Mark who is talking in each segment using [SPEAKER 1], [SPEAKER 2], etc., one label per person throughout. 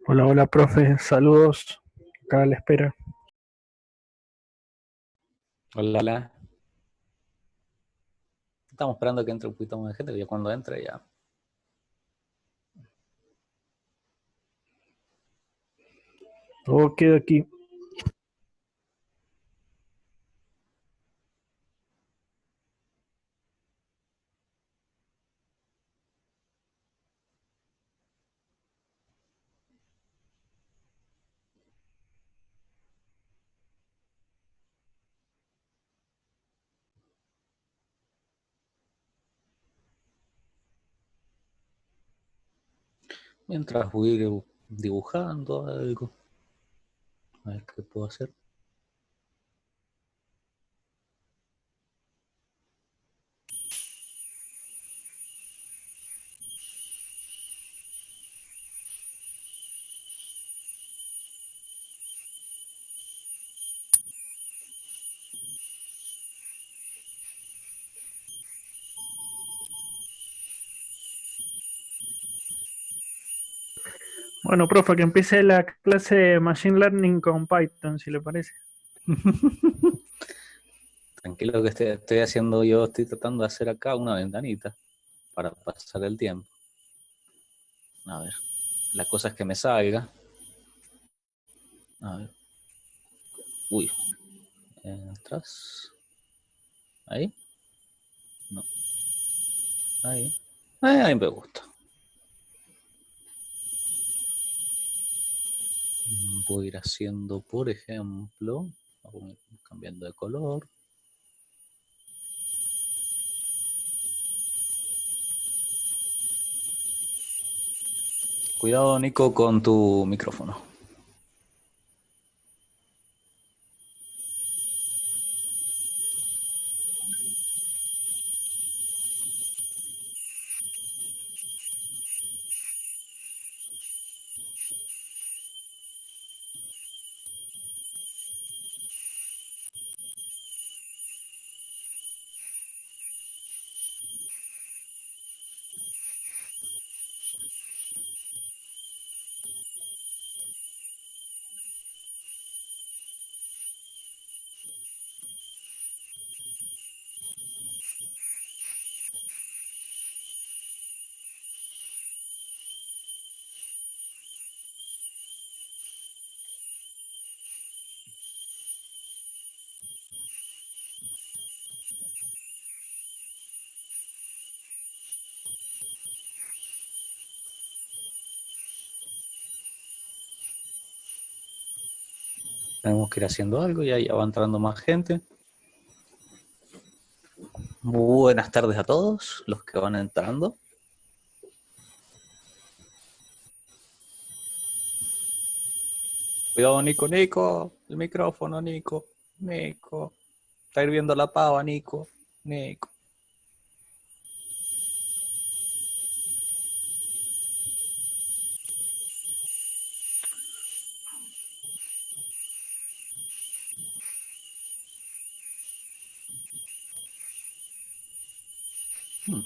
[SPEAKER 1] Hola, hola, profe. Saludos. Acá a la espera.
[SPEAKER 2] Hola, hola. Estamos esperando que entre un poquito más de gente, que ya cuando entre ya.
[SPEAKER 1] Todo queda aquí.
[SPEAKER 2] Mientras voy a ir dibujando algo. A ver qué puedo hacer.
[SPEAKER 1] Bueno, profe, que empiece la clase de Machine Learning con Python, si le parece.
[SPEAKER 2] Tranquilo que estoy haciendo yo, estoy tratando de hacer acá una ventanita para pasar el tiempo. A ver, la cosa es que me salga. A ver, uy, atrás. Ahí, no, ahí. Ahí me gusta. Voy a ir haciendo, por ejemplo, cambiando de color. Cuidado, Nico, con tu micrófono. Tenemos que ir haciendo algo y ahí ya va entrando más gente. Buenas tardes a todos los que van entrando. Cuidado, Nico, Nico. El micrófono, Nico. Nico. Está hirviendo la pava, Nico. Nico. Hmm.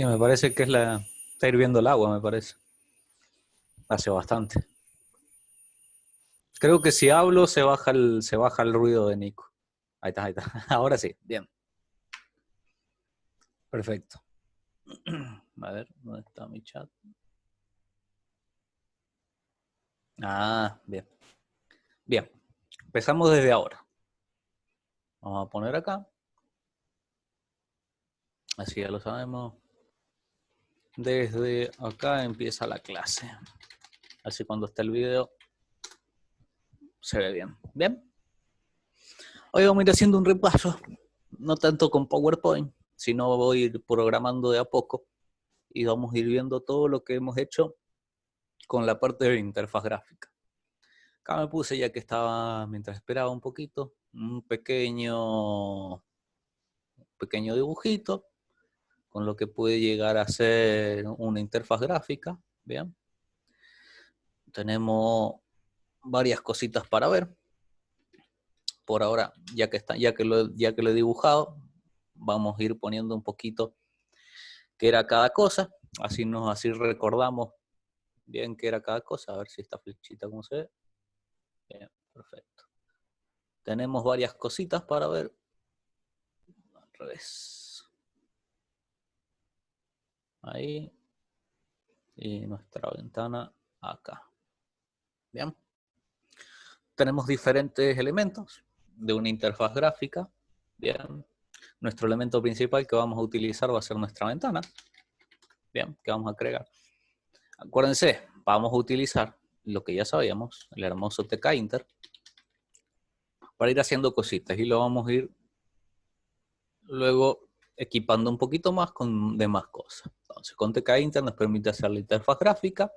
[SPEAKER 2] Sí, me parece que está hirviendo el agua, me parece. Hace bastante. Creo que si hablo se baja el ruido de Nico. Ahí está, ahí está. Ahora sí, bien. Perfecto. A ver, ¿dónde está mi chat? Ah, bien. Bien. Empezamos desde ahora. Vamos a poner acá. Así ya lo sabemos. Desde acá empieza la clase. Así cuando está el video se ve bien. Bien. Hoy vamos a ir haciendo un repaso. No tanto con PowerPoint, sino voy a ir programando de a poco. Y vamos a ir viendo todo lo que hemos hecho con la parte de interfaz gráfica. Acá me puse, ya que estaba, mientras esperaba un poquito, un pequeño dibujito con lo que puede llegar a ser una interfaz gráfica. Bien. Tenemos varias cositas para ver. Por ahora, ya que lo he dibujado, vamos a ir poniendo un poquito qué era cada cosa. Así recordamos bien qué era cada cosa. A ver si esta flechita cómo se ve. Bien, perfecto. Tenemos varias cositas para ver. Al revés. Ahí. Y nuestra ventana acá. Bien. Tenemos diferentes elementos de una interfaz gráfica. Bien. Nuestro elemento principal que vamos a utilizar va a ser nuestra ventana. Bien, que vamos a agregar. Acuérdense, vamos a utilizar lo que ya sabíamos, el hermoso tkinter, para ir haciendo cositas y lo vamos a ir luego equipando un poquito más con demás cosas. Entonces, con tkinter nos permite hacer la interfaz gráfica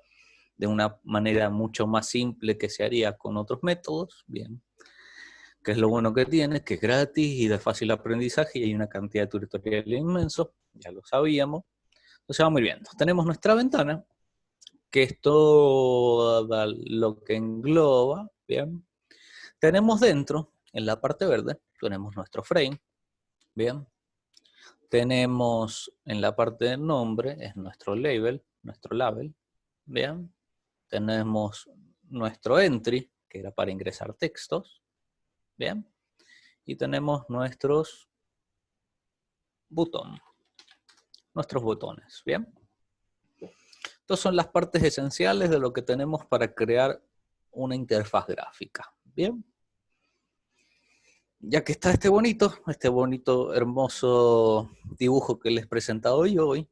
[SPEAKER 2] de una manera mucho más simple que se haría con otros métodos. Bien. Que es lo bueno que tiene, que es gratis y de fácil aprendizaje y hay una cantidad de tutoriales inmenso, ya lo sabíamos. Entonces vamos a ir viendo. Tenemos nuestra ventana, que es todo lo que engloba, bien. Tenemos dentro, en la parte verde, tenemos nuestro frame, bien. Tenemos en la parte del nombre, es nuestro label, bien. Tenemos nuestro entry, que era para ingresar textos, bien. Y tenemos nuestros botones, ¿bien? Estas son las partes esenciales de lo que tenemos para crear una interfaz gráfica, ¿bien? Ya que está este bonito, hermoso dibujo que les he presentado yo hoy,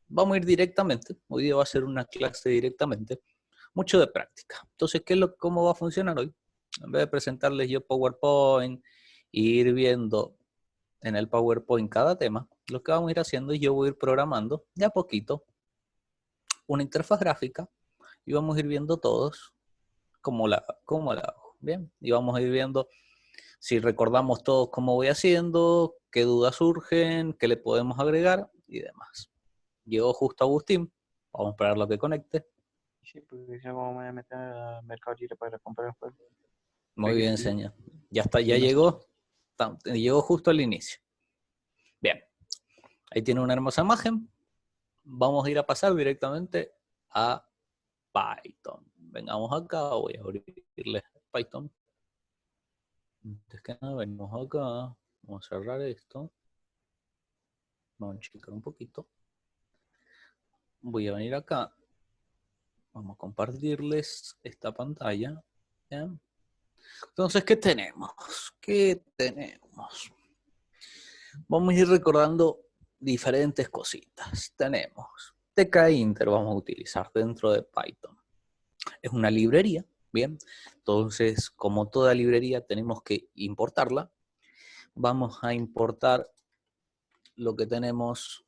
[SPEAKER 2] vamos a ir directamente, hoy día va a ser una clase directamente, mucho de práctica. Entonces, ¿cómo va a funcionar hoy? En vez de presentarles yo PowerPoint e ir viendo en el PowerPoint cada tema, lo que vamos a ir haciendo es yo voy a ir programando de a poquito una interfaz gráfica y vamos a ir viendo todos cómo la hago, ¿bien? Y vamos a ir viendo si recordamos todos cómo voy haciendo, qué dudas surgen, qué le podemos agregar y demás. Llegó justo Agustín, vamos a esperar lo que conecte.
[SPEAKER 3] Sí, porque si no, ¿cómo me voy a meter a Mercado Libre para comprar el juego?
[SPEAKER 2] Muy bien, señor. Ya está, ya llegó justo al inicio. Bien, ahí tiene una hermosa imagen. Vamos a ir a pasar directamente a Python. Vengamos acá, voy a abrirles Python. Antes que nada, venimos acá. Vamos a cerrar esto. Vamos a achicar un poquito. Voy a venir acá. Vamos a compartirles esta pantalla. ¿Bien? Entonces, ¿qué tenemos? Vamos a ir recordando diferentes cositas. Tenemos tkinter, vamos a utilizar dentro de Python. Es una librería, ¿bien? Entonces, como toda librería, tenemos que importarla. Vamos a importar lo que tenemos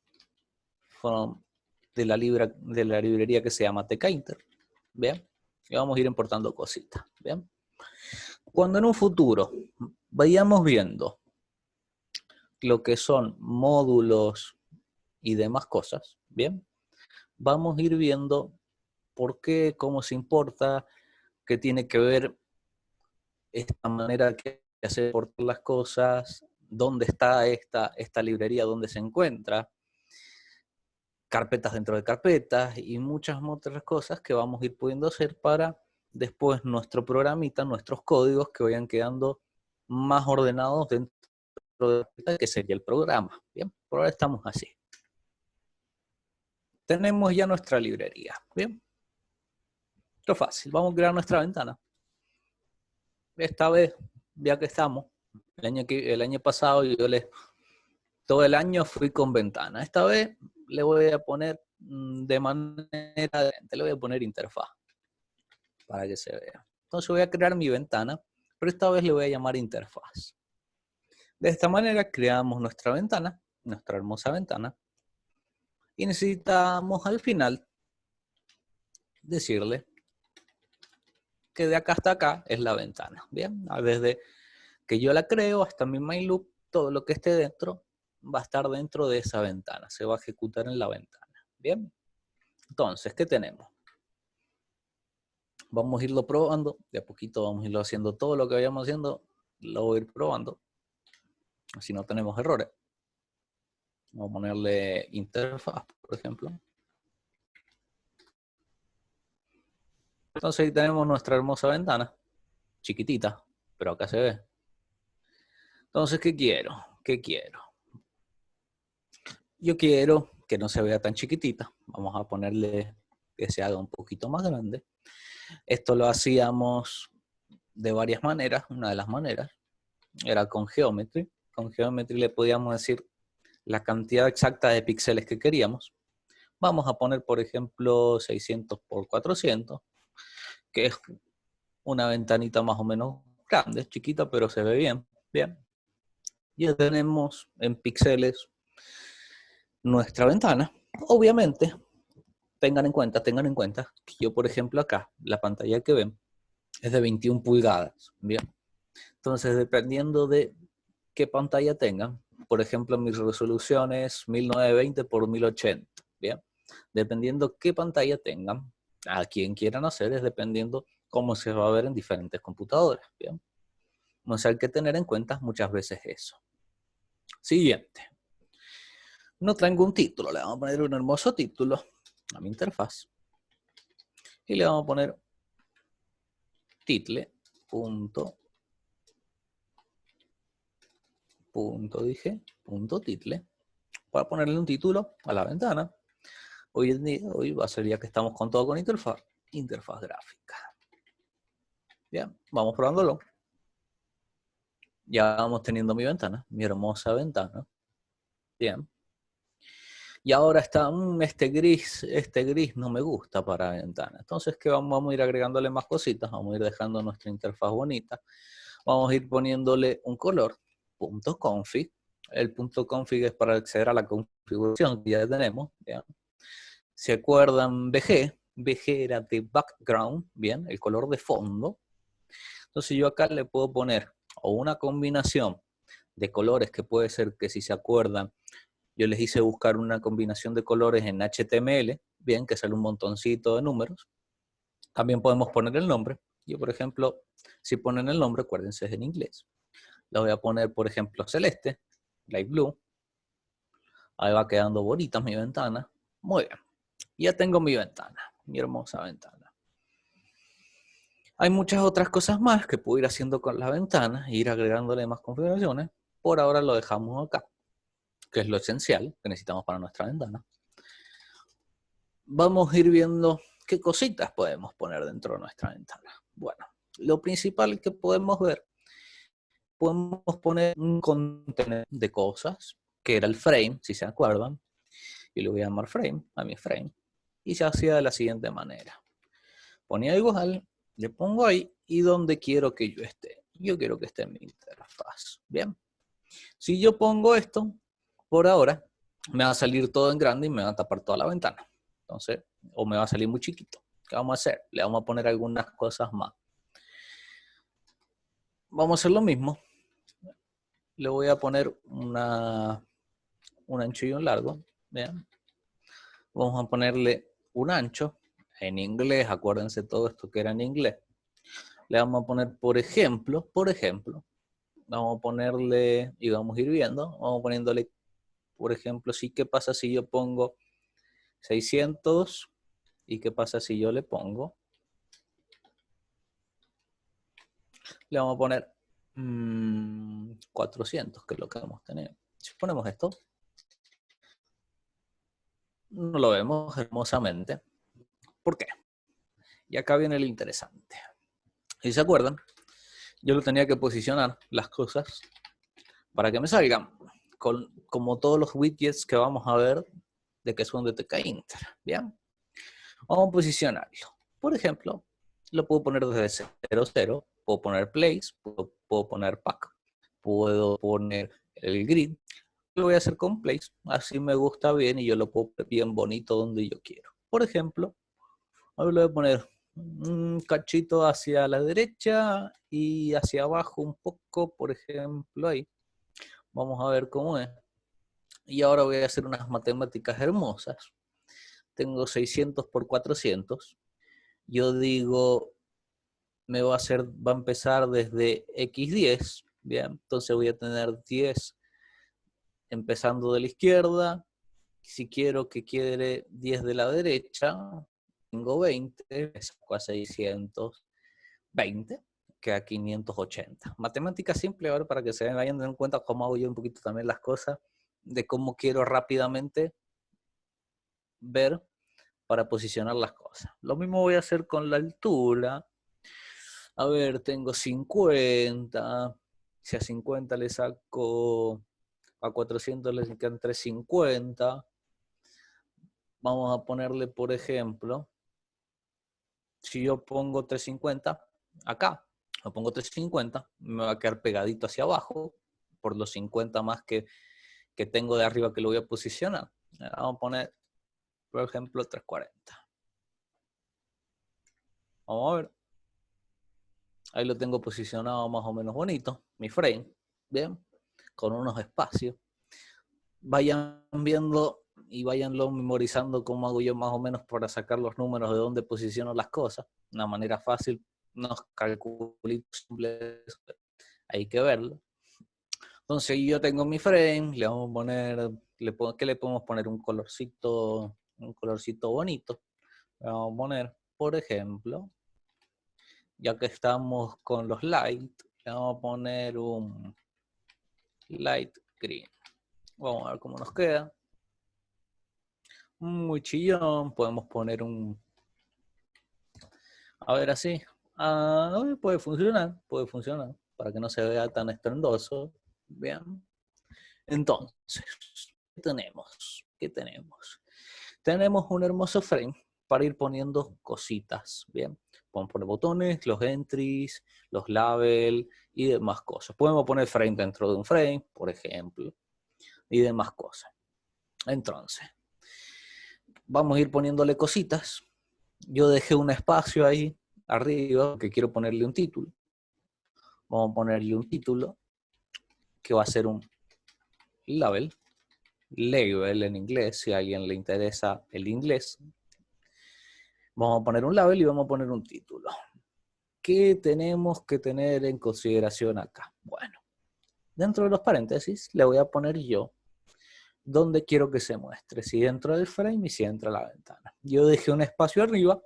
[SPEAKER 2] de la librería que se llama tkinter, ¿bien? Y vamos a ir importando cositas, ¿bien? Cuando en un futuro vayamos viendo lo que son módulos y demás cosas, ¿bien? Vamos a ir viendo por qué, cómo se importa, qué tiene que ver esta manera que hace importar las cosas, dónde está esta librería, dónde se encuentra. carpetas dentro de carpetas y muchas otras cosas que vamos a ir pudiendo hacer para después nuestro programita, nuestros códigos que vayan quedando más ordenados dentro de que sería el programa. Bien, por ahora estamos así. Tenemos ya nuestra librería. Bien, esto es fácil. Vamos a crear nuestra ventana. Esta vez, ya que estamos, el año pasado todo el año fui con ventana. Esta vez le voy a poner de manera diferente, le voy a poner interfaz para que se vea. Entonces voy a crear mi ventana, pero esta vez le voy a llamar interfaz. De esta manera creamos nuestra ventana, nuestra hermosa ventana, y necesitamos al final decirle que de acá hasta acá es la ventana. Bien, desde que yo la creo hasta mi main loop, todo lo que esté dentro va a estar dentro de esa ventana, se va a ejecutar en la ventana. Bien, entonces, ¿qué tenemos? Vamos a irlo probando, de a poquito vamos a irlo haciendo todo lo que vayamos haciendo, lo voy a ir probando, así no tenemos errores. Vamos a ponerle interfaz, por ejemplo. Entonces ahí tenemos nuestra hermosa ventana, chiquitita, pero acá se ve. Entonces, ¿qué quiero? ¿Qué quiero? Yo quiero que no se vea tan chiquitita. Vamos a ponerle que se haga un poquito más grande. Esto lo hacíamos de varias maneras. Una de las maneras era con Geometry. Con Geometry le podíamos decir la cantidad exacta de píxeles que queríamos. Vamos a poner, por ejemplo, 600 por 400, que es una ventanita más o menos grande, chiquita, pero se ve bien. Bien. Ya tenemos en píxeles nuestra ventana. Obviamente, tengan en cuenta que yo, por ejemplo, acá, la pantalla que ven es de 21 pulgadas. Bien. Entonces, dependiendo de qué pantalla tengan, por ejemplo, mi resolución es 1920 por 1080. Bien. Dependiendo qué pantalla tengan, a quien quieran hacer, es dependiendo cómo se va a ver en diferentes computadoras. Bien. Entonces, hay que tener en cuenta muchas veces eso. Siguiente. No tengo un título, le vamos a poner un hermoso título a mi interfaz. Y le vamos a poner title, punto title, para ponerle un título a la ventana. Hoy va a ser ya que estamos con todo con interfaz gráfica. Bien, vamos probándolo. Ya vamos teniendo mi ventana, mi hermosa ventana. Bien. Y ahora está, este gris no me gusta para ventana. Entonces, ¿qué vamos a ir agregándole más cositas? Vamos a ir dejando nuestra interfaz bonita. Vamos a ir poniéndole un color, .config. El .config es para acceder a la configuración que ya tenemos. ¿Bien? ¿Se acuerdan BG? BG era de background, bien, el color de fondo. Entonces yo acá le puedo poner o una combinación de colores que puede ser que, si se acuerdan, yo les hice buscar una combinación de colores en HTML, bien, que sale un montoncito de números. También podemos poner el nombre. Yo, por ejemplo, si ponen el nombre, acuérdense, es en inglés. Le voy a poner, por ejemplo, celeste, light blue. Ahí va quedando bonita mi ventana. Muy bien. Ya tengo mi ventana, mi hermosa ventana. Hay muchas otras cosas más que puedo ir haciendo con la ventana, ir agregándole más configuraciones. Por ahora lo dejamos acá, que es lo esencial que necesitamos para nuestra ventana. Vamos a ir viendo qué cositas podemos poner dentro de nuestra ventana. Bueno, lo principal que podemos ver, podemos poner un contenedor de cosas, que era el frame, si se acuerdan. Y le voy a llamar frame, a mi frame. Y se hacía de la siguiente manera. Ponía igual, le pongo ahí, y donde quiero que yo esté. Yo quiero que esté en mi interfaz. Bien. Si yo pongo esto, por ahora, me va a salir todo en grande y me va a tapar toda la ventana. Entonces, o me va a salir muy chiquito. ¿Qué vamos a hacer? Le vamos a poner algunas cosas más. Vamos a hacer lo mismo. Le voy a poner un ancho y un largo. Vean. Vamos a ponerle un ancho en inglés. Acuérdense todo esto que era en inglés. Le vamos a poner, por ejemplo, vamos a ponerle, y vamos a ir viendo, vamos poniéndole, por ejemplo, ¿qué pasa si yo pongo 600. ¿Y qué pasa si yo le pongo? Le vamos a poner 400, que es lo que vamos a tener. Si ponemos esto, no lo vemos hermosamente. ¿Por qué? Y acá viene lo interesante. Si se acuerdan, yo lo tenía que posicionar las cosas para que me salgan como todos los widgets que vamos a ver de que son de TK-Inter. Bien, vamos a posicionarlo. Por ejemplo, lo puedo poner desde 0, puedo poner place, puedo poner pack, puedo poner el grid. Lo voy a hacer con place, así me gusta bien y yo lo puedo poner bien bonito donde yo quiero. Por ejemplo, ahora le voy a poner un cachito hacia la derecha y hacia abajo un poco, por ejemplo, ahí. Vamos a ver cómo es. Y ahora voy a hacer unas matemáticas hermosas. Tengo 600 por 400. Yo digo, va a empezar desde x10. Bien, entonces voy a tener 10 empezando de la izquierda. Si quiero que quede 10 de la derecha, tengo 20, me saco a 620, queda 580. Matemática simple, ahora para que se vayan dando cuenta cómo hago yo un poquito también las cosas, de cómo quiero rápidamente ver para posicionar las cosas. Lo mismo voy a hacer con la altura. A ver, tengo 50. Si a 50 le saco, a 400 le quedan 350. Vamos a ponerle, por ejemplo, si yo pongo 350 acá, lo pongo 350, me va a quedar pegadito hacia abajo por los 50 más que tengo de arriba que lo voy a posicionar. Vamos a poner, por ejemplo, 340. Vamos a ver. Ahí lo tengo posicionado más o menos bonito, mi frame, bien, con unos espacios. Vayan viendo y vayanlo memorizando cómo hago yo más o menos para sacar los números de dónde posiciono las cosas. Una manera fácil, unos calculitos simples, hay que verlo. Entonces yo tengo mi frame, le vamos a poner, ¿qué le podemos poner? Un colorcito bonito. Le vamos a poner, por ejemplo, ya que estamos con los light, le vamos a poner un light green. Vamos a ver cómo nos queda. Muy chillón, podemos poner un... A ver así. Puede funcionar, para que no se vea tan estruendoso. Bien. Entonces, ¿qué tenemos? Tenemos un hermoso frame para ir poniendo cositas, ¿bien? Podemos poner botones, los entries, los labels y demás cosas. Podemos poner frame dentro de un frame, por ejemplo, y demás cosas. Entonces, vamos a ir poniéndole cositas. Yo dejé un espacio ahí arriba que quiero ponerle un título. Vamos a ponerle un título que va a ser un label en inglés, si a alguien le interesa el inglés. Vamos a poner un label y vamos a poner un título. ¿Qué tenemos que tener en consideración acá? Bueno, dentro de los paréntesis le voy a poner yo dónde quiero que se muestre, si dentro del frame y si dentro de la ventana. Yo dejé un espacio arriba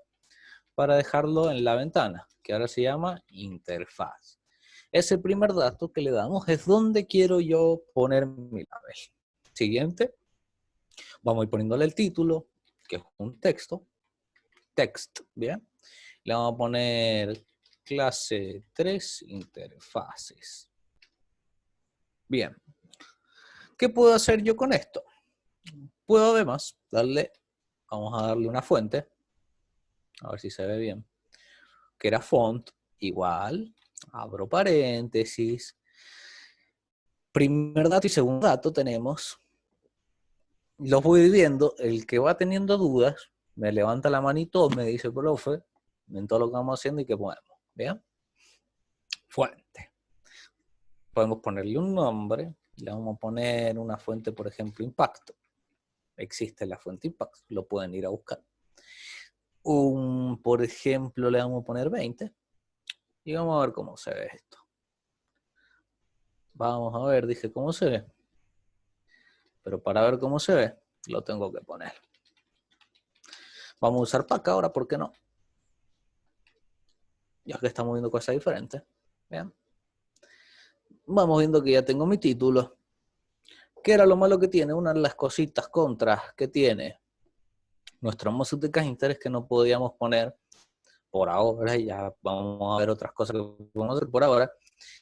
[SPEAKER 2] para dejarlo en la ventana, que ahora se llama interfaz. Ese primer dato que le damos es dónde quiero yo poner mi label. Siguiente, vamos a ir poniéndole el título, que es un texto. Text, ¿bien? Le vamos a poner clase 3 interfaces. Bien. ¿Qué puedo hacer yo con esto? Puedo además vamos a darle una fuente, a ver si se ve bien, que era font, igual, abro paréntesis. Primer dato y segundo dato tenemos, los voy viendo, el que va teniendo dudas, me levanta la manito, me dice, profe, en todo lo que vamos haciendo y qué ponemos, ¿bien? Fuente. Podemos ponerle un nombre, le vamos a poner una fuente, por ejemplo, impacto. Existe la fuente impacto, lo pueden ir a buscar. Por ejemplo, le vamos a poner 20 y vamos a ver cómo se ve esto. Vamos a ver, dije cómo se ve. Pero para ver cómo se ve, lo tengo que poner. Vamos a usar pack ahora, ¿por qué no? Ya que estamos viendo cosas diferentes. Bien. Vamos viendo que ya tengo mi título. ¿Qué era lo malo que tiene? Una de las cositas contras que tiene nuestro mouse de Cainter es que no podíamos poner por ahora, y ya vamos a ver otras cosas que podemos hacer por ahora.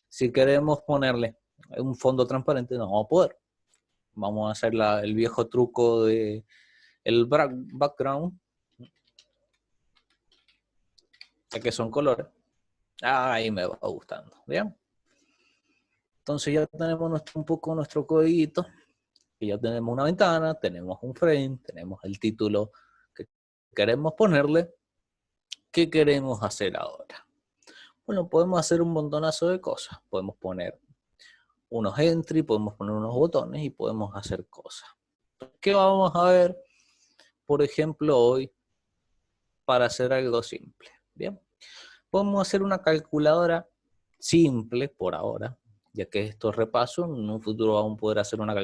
[SPEAKER 2] Si queremos ponerle un fondo transparente, no vamos a poder. Vamos a hacer el viejo truco de el background, ya que son colores. Ahí me va gustando, ¿bien? Entonces ya tenemos un poco nuestro codiguito, y ya tenemos una ventana, tenemos un frame, tenemos el título que queremos ponerle. ¿Qué queremos hacer ahora? Bueno, podemos hacer un montonazo de cosas. Podemos poner unos entry, podemos poner unos botones y podemos hacer cosas. ¿Qué vamos a ver, por ejemplo, hoy para hacer algo simple? Bien, podemos hacer una calculadora simple por ahora, ya que esto es repaso. En un futuro vamos a poder hacer una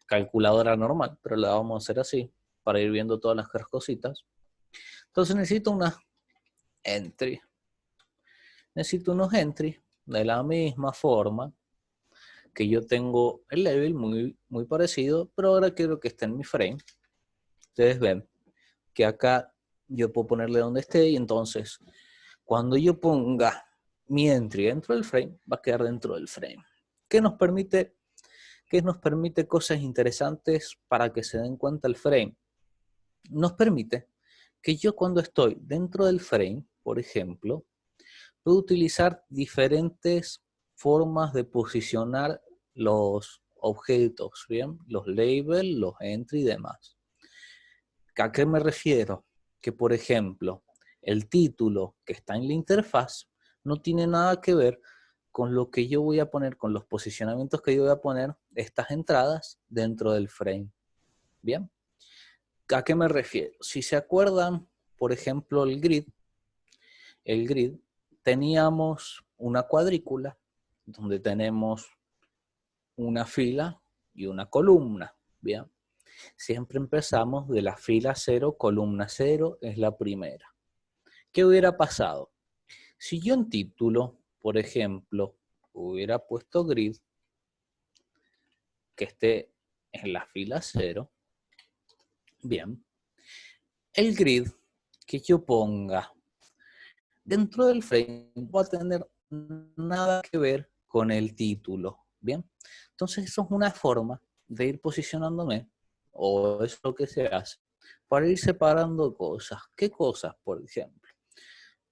[SPEAKER 2] calculadora normal, pero la vamos a hacer así para ir viendo todas las cositas. Entonces necesito una entry. Necesito unos entry de la misma forma que yo tengo el level muy parecido, pero ahora quiero que esté en mi frame. Ustedes ven que acá yo puedo ponerle donde esté, y entonces cuando yo ponga mi entry dentro del frame, va a quedar dentro del frame. ¿Qué nos permite cosas interesantes para que se den cuenta el frame? Nos permite que yo cuando estoy dentro del frame, por ejemplo, puedo utilizar diferentes formas de posicionar los objetos, ¿bien? Los labels, los entry y demás. ¿A qué me refiero? Que, por ejemplo, el título que está en la interfaz no tiene nada que ver con lo que yo voy a poner, con los posicionamientos que yo voy a poner estas entradas dentro del frame. ¿Bien? ¿A qué me refiero? Si se acuerdan, por ejemplo, el grid teníamos una cuadrícula donde tenemos una fila y una columna. Bien, siempre empezamos de la fila 0, columna 0 es la primera. ¿Qué hubiera pasado? Si yo en título, por ejemplo, hubiera puesto grid que esté en la fila 0, bien, el grid que yo ponga dentro del frame va a tener nada que ver con el título, ¿bien? Entonces eso es una forma de ir posicionándome, o es lo que se hace, para ir separando cosas. ¿Qué cosas, por ejemplo?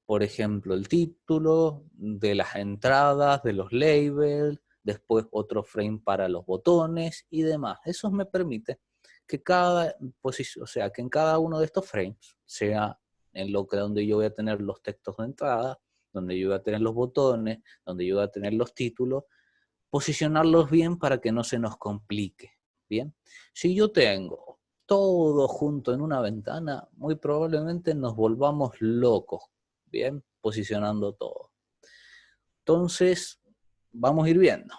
[SPEAKER 2] Por ejemplo, el título, de las entradas, de los labels, después otro frame para los botones y demás. Eso me permite que cada posición, o sea, que en cada uno de estos frames, sea en lo que donde yo voy a tener los textos de entrada, donde yo voy a tener los botones, donde yo voy a tener los títulos, posicionarlos bien para que no se nos complique. Bien, si yo tengo todo junto en una ventana, muy probablemente nos volvamos locos, bien, posicionando todo. Entonces, vamos a ir viendo.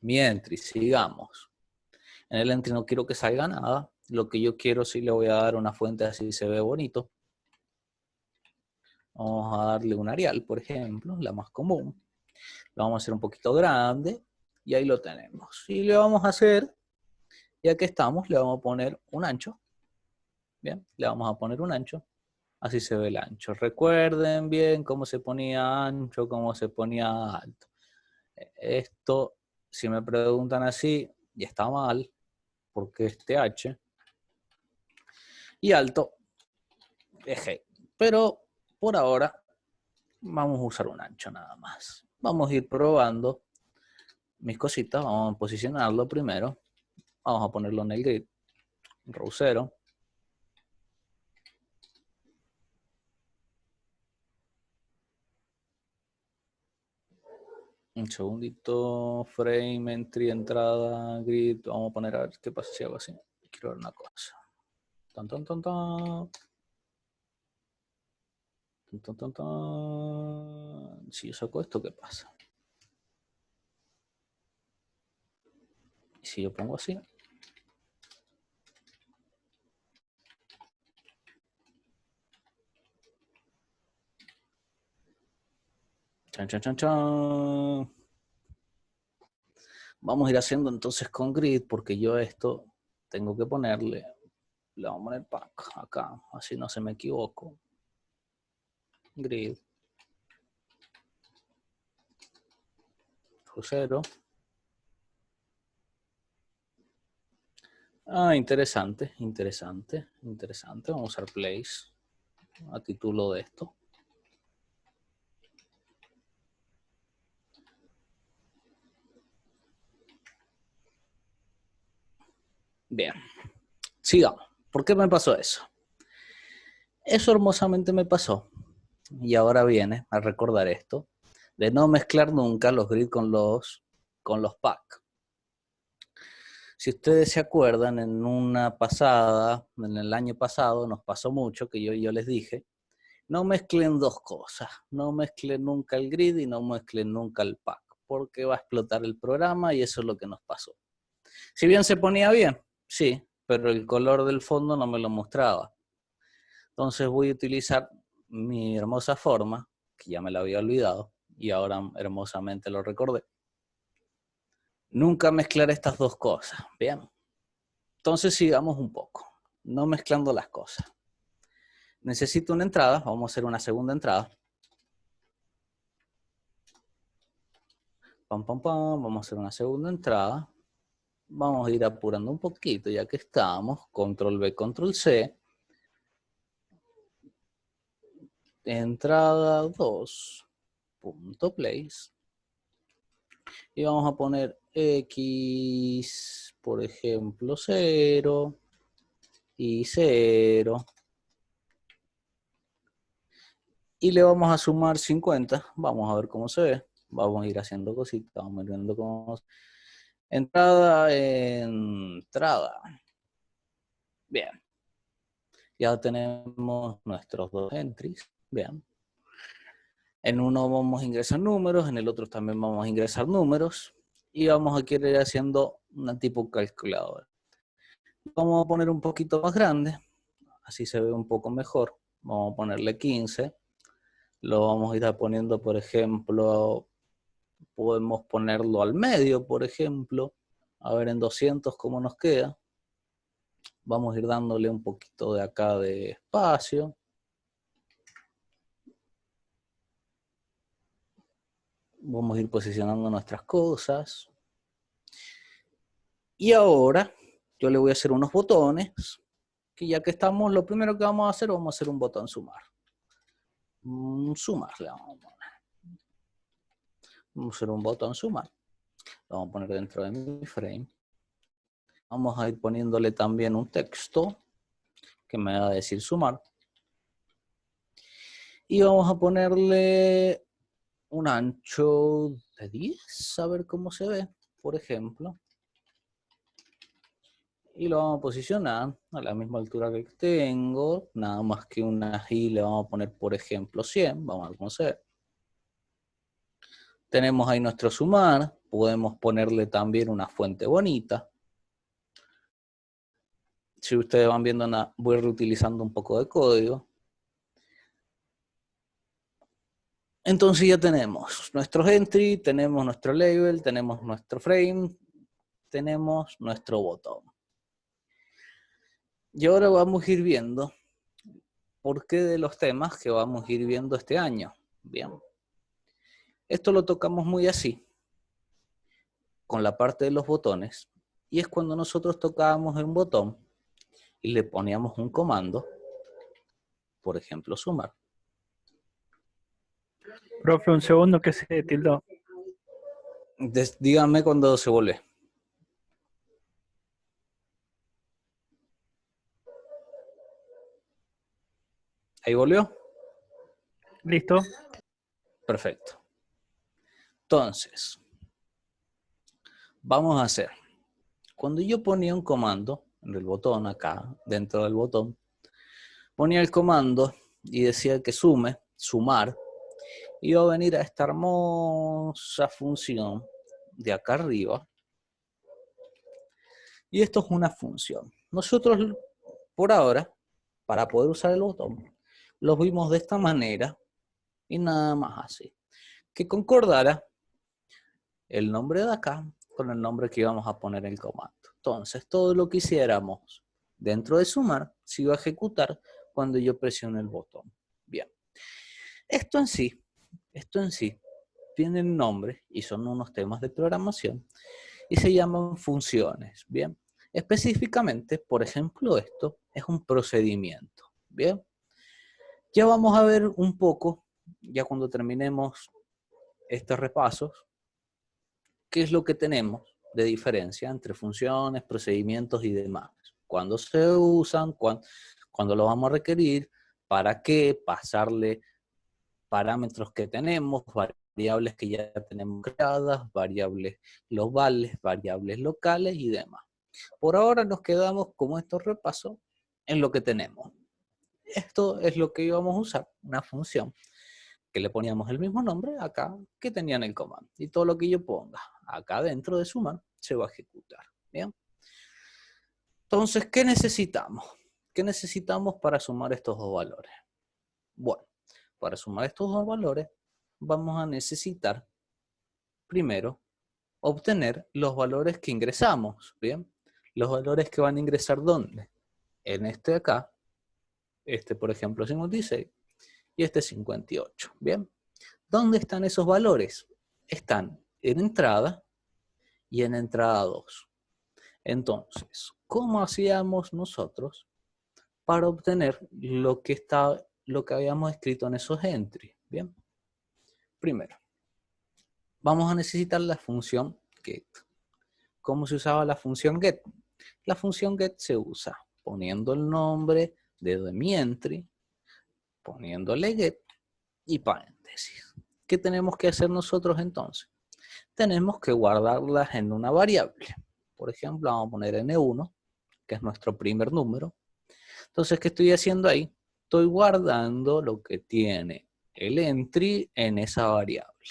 [SPEAKER 2] Mi entry, sigamos. En el entry no quiero que salga nada. Lo que yo quiero, sí le voy a dar una fuente así se ve bonito. Vamos a darle un Arial, por ejemplo, la más común. Lo vamos a hacer un poquito grande y ahí lo tenemos. Y le vamos a hacer, ya que estamos, le vamos a poner un ancho. Bien, le vamos a poner un ancho. Así se ve el ancho. Recuerden bien cómo se ponía ancho, cómo se ponía alto. Esto, si me preguntan así, ya está mal, porque es TH. Y alto es G. Pero por ahora vamos a usar un ancho nada más. Vamos a ir probando mis cositas. Vamos a posicionarlo primero. Vamos a ponerlo en el grid. Row 0. Un segundito. Frame, entry, entrada, grid. Vamos a poner a ver qué pasa si hago así. Quiero ver una cosa. Tan, tan, tan, tan. Tan, tan, tan. Si yo saco esto, ¿qué pasa? Y si yo pongo así. Chan, chan, chan, chan. Vamos a ir haciendo entonces con grid, porque yo esto tengo que ponerle, le vamos a poner pack acá, así no se me equivoco. Grid. Crucero. Ah, interesante, interesante, interesante. Vamos a usar place a título de esto. Bien, sigamos. ¿Por qué me pasó eso? Eso hermosamente me pasó. Y ahora viene a recordar esto, de no mezclar nunca los grid con los pack. Si ustedes se acuerdan, en una pasada, en el año pasado, nos pasó mucho que yo les dije, no mezclen dos cosas, no mezclen nunca el grid y no mezclen nunca el pack, porque va a explotar el programa y eso es lo que nos pasó. Si bien se ponía bien, sí, pero el color del fondo no me lo mostraba. Entonces voy a utilizar mi hermosa forma, que ya me la había olvidado y ahora hermosamente lo recordé. Nunca mezclar estas dos cosas, ¿bien? Entonces sigamos un poco, no mezclando las cosas. Necesito una entrada, vamos a hacer una segunda entrada. Pam, pam, pam, vamos a hacer una segunda entrada. Vamos a ir apurando un poquito ya que estamos. Control V, Control C. Entrada 2. Punto place. Y vamos a poner X, por ejemplo, 0 y 0. Y le vamos a sumar 50. Vamos a ver cómo se ve. Vamos a ir haciendo cositas. Vamos a ir viendo cómo se ve. Entrada, entrada. Bien. Ya tenemos nuestros dos entries. Bien. En uno vamos a ingresar números, en el otro también vamos a ingresar números. Y vamos a querer ir haciendo una tipo calculadora. Vamos a poner un poquito más grande. Así se ve un poco mejor. Vamos a ponerle 15. Lo vamos a ir poniendo, por ejemplo, podemos ponerlo al medio, por ejemplo. A ver en 200 cómo nos queda. Vamos a ir dándole un poquito de acá de espacio. Vamos a ir posicionando nuestras cosas. Y ahora yo le voy a hacer unos botones. Que ya que estamos, lo primero que vamos a hacer un botón sumar. Sumar le vamos a poner. Vamos a hacer un botón sumar. Lo vamos a poner dentro de mi frame. Vamos a ir poniéndole también un texto que me va a decir sumar. Y vamos a ponerle un ancho de 10, a ver cómo se ve, por ejemplo. Y lo vamos a posicionar a la misma altura que tengo, nada más que una I le vamos a poner, por ejemplo, 100. Vamos a ver cómo se ve. Tenemos ahí nuestro sumar, podemos ponerle también una fuente bonita. Si ustedes van viendo, voy reutilizando un poco de código. Entonces ya tenemos nuestros entry, tenemos nuestro label, tenemos nuestro frame, tenemos nuestro botón. Y ahora vamos a ir viendo por qué de los temas que vamos a ir viendo este año. Bien. Esto lo tocamos muy así, con la parte de los botones. Y es cuando nosotros tocábamos un botón y le poníamos un comando, por ejemplo, sumar.
[SPEAKER 1] Profe, un segundo que se tildó.
[SPEAKER 2] Díganme cuando se vuelve. ¿Ahí volvió?
[SPEAKER 1] ¿Listo?
[SPEAKER 2] Perfecto. Entonces, vamos a hacer. Cuando yo ponía un comando en el botón acá, dentro del botón, ponía el comando y decía que sume, sumar, iba a venir a esta hermosa función de acá arriba. Y esto es una función. Nosotros, por ahora, para poder usar el botón, los vimos de esta manera y nada más así. que concordara el nombre de acá con el nombre que íbamos a poner en el comando. Entonces, todo lo que hiciéramos dentro de sumar se iba a ejecutar cuando yo presione el botón. Bien. Esto en sí tienen nombre y son unos temas de programación y se llaman funciones. Bien. Específicamente, por ejemplo, esto es un procedimiento. Bien. Ya vamos a ver un poco, ya cuando terminemos estos repasos, qué es lo que tenemos de diferencia entre funciones, procedimientos y demás. Cuándo se usan, cuándo lo vamos a requerir, para qué, pasarle parámetros que tenemos, variables que ya tenemos creadas, variables globales, variables locales y demás. Por ahora nos quedamos con estos repasos en lo que tenemos. Esto es lo que íbamos a usar, una función que le poníamos el mismo nombre acá que tenía en el comando. Y todo lo que yo ponga acá dentro de sumar se va a ejecutar. ¿Bien? Entonces, ¿qué necesitamos? ¿Qué necesitamos para sumar estos dos valores? Bueno, para sumar estos dos valores vamos a necesitar primero obtener los valores que ingresamos. ¿Bien? Los valores que van a ingresar ¿dónde? En este de acá, este por ejemplo 56 y este 58. ¿Bien? ¿Dónde están esos valores? Están en entrada y en entrada 2. Entonces, ¿cómo hacíamos nosotros para obtener lo que habíamos escrito en esos entries? Bien. Primero, vamos a necesitar la función get. ¿Cómo se usaba la función get? La función get se usa poniendo el nombre de mi entry, poniéndole get y paréntesis. ¿Qué tenemos que hacer nosotros entonces? Tenemos que guardarlas en una variable. Por ejemplo, vamos a poner n1, que es nuestro primer número. Entonces, ¿qué estoy haciendo ahí? Estoy guardando lo que tiene el entry en esa variable.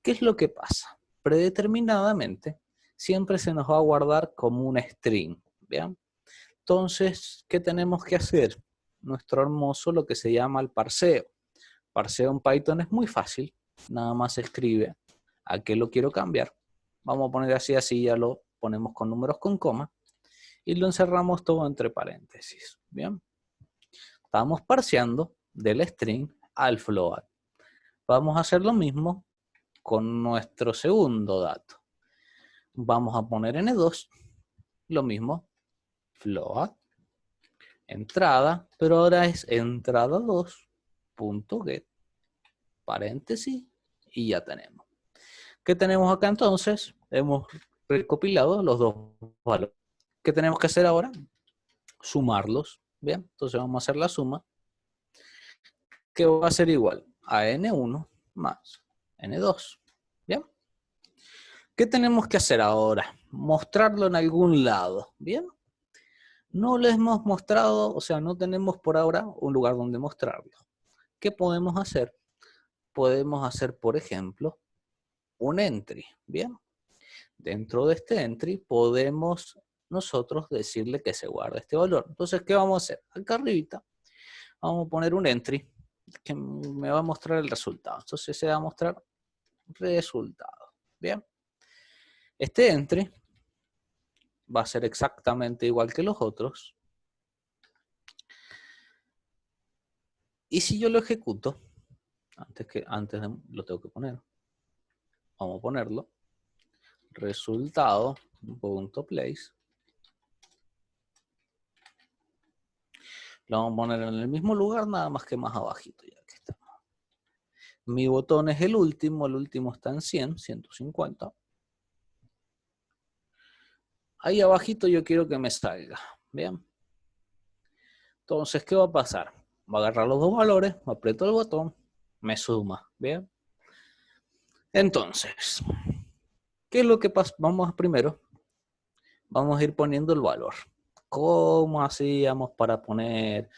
[SPEAKER 2] ¿Qué es lo que pasa? Predeterminadamente, siempre se nos va a guardar como un string. ¿Bien? Entonces, ¿qué tenemos que hacer? Nuestro hermoso, lo que se llama el parseo. Parseo en Python es muy fácil. Nada más se escribe a qué lo quiero cambiar. Vamos a poner así, ya lo ponemos con números con coma. Y lo encerramos todo entre paréntesis. Bien. Estamos parseando del string al float. Vamos a hacer lo mismo con nuestro segundo dato. Vamos a poner n2, lo mismo, float, entrada, pero ahora es entrada2.get, paréntesis, y ya tenemos. ¿Qué tenemos acá entonces? Hemos recopilado los dos valores. ¿Qué tenemos que hacer ahora? Sumarlos. Bien, entonces vamos a hacer la suma, que va a ser igual a n1 más n2. ¿Bien? ¿Qué tenemos que hacer ahora? Mostrarlo en algún lado. ¿Bien? No lo hemos mostrado, o sea, no tenemos por ahora un lugar donde mostrarlo. ¿Qué podemos hacer? Podemos hacer, por ejemplo, un entry. ¿Bien? Dentro de este entry podemos nosotros decirle que se guarde este valor. Entonces, ¿qué vamos a hacer? Acá arribita vamos a poner un entry que me va a mostrar el resultado. Entonces se va a mostrar resultado. Bien. Este entry va a ser exactamente igual que los otros. Y si yo lo ejecuto, lo tengo que poner. Vamos a ponerlo. Resultado.place. Lo vamos a poner en el mismo lugar, nada más que más abajito. Ya que está. Mi botón es el último está en 100, 150. Ahí abajito yo quiero que me salga. Bien. Entonces, ¿qué va a pasar? Va a agarrar los dos valores, aprieto el botón, me suma. Bien. Entonces, ¿qué es lo que pasa? Vamos a ir poniendo el valor. ¿Cómo hacíamos para poner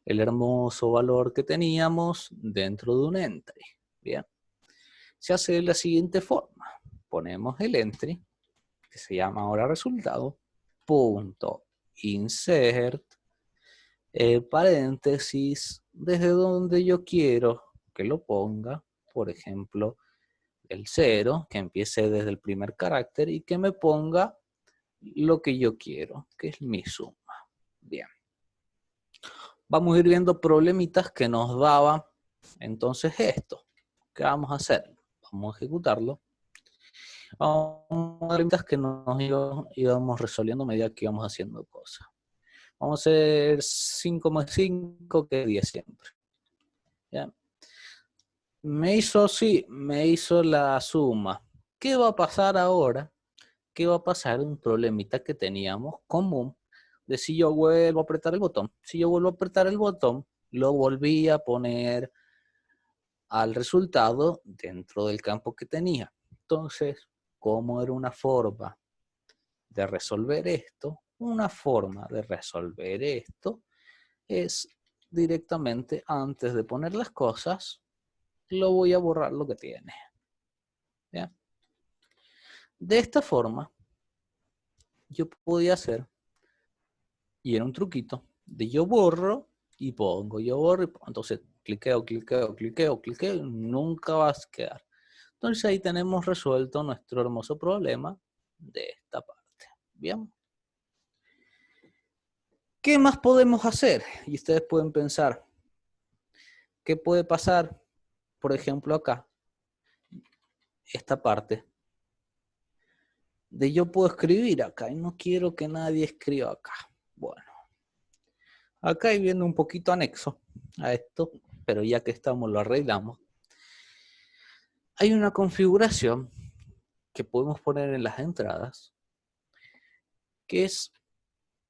[SPEAKER 2] el hermoso valor que teníamos dentro de un entry? Bien. Se hace de la siguiente forma. Ponemos el entry, que se llama ahora resultado, punto insert, paréntesis, desde donde yo quiero que lo ponga, por ejemplo, el 0, que empiece desde el primer carácter y que me ponga lo que yo quiero, que es mi suma. Bien. Vamos a ir viendo problemitas que nos daba entonces esto. ¿Qué vamos a hacer? Vamos a ejecutarlo. Vamos a ver que nos íbamos resolviendo a medida que íbamos haciendo cosas. Vamos a hacer 5 más 5, que es 10 siempre. ¿Ya? Me hizo la suma. ¿Qué va a pasar ahora? ¿Qué va a pasar? Un problemita que teníamos común de si yo vuelvo a apretar el botón. Si yo vuelvo a apretar el botón, lo volví a poner al resultado dentro del campo que tenía. Entonces, ¿cómo era una forma de resolver esto? Una forma de resolver esto es directamente, antes de poner las cosas, lo voy a borrar lo que tiene. ¿Bien? De esta forma, yo podía hacer, y era un truquito, de yo borro y pongo, yo borro y pongo. Entonces, cliqueo, y nunca vas a quedar. Entonces ahí tenemos resuelto nuestro hermoso problema de esta parte. Bien. ¿Qué más podemos hacer? Y ustedes pueden pensar, ¿qué puede pasar? Por ejemplo, acá, esta parte, de yo puedo escribir acá y no quiero que nadie escriba acá. Bueno, acá viene un poquito anexo a esto, pero ya que estamos lo arreglamos. Hay una configuración que podemos poner en las entradas que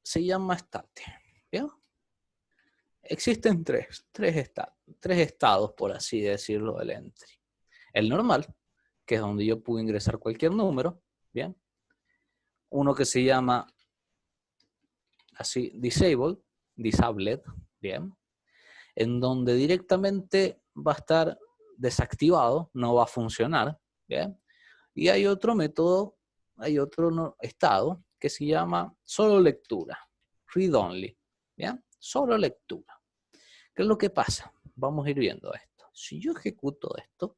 [SPEAKER 2] se llama state. ¿Bien? Existen tres estados, por así decirlo, del entry. El normal, que es donde yo puedo ingresar cualquier número. Bien. Uno que se llama así, disabled, bien, en donde directamente va a estar desactivado, no va a funcionar, bien. Y hay otro método, hay otro estado que se llama solo lectura, read only, bien, solo lectura. ¿Qué es lo que pasa? Vamos a ir viendo esto. Si yo ejecuto esto,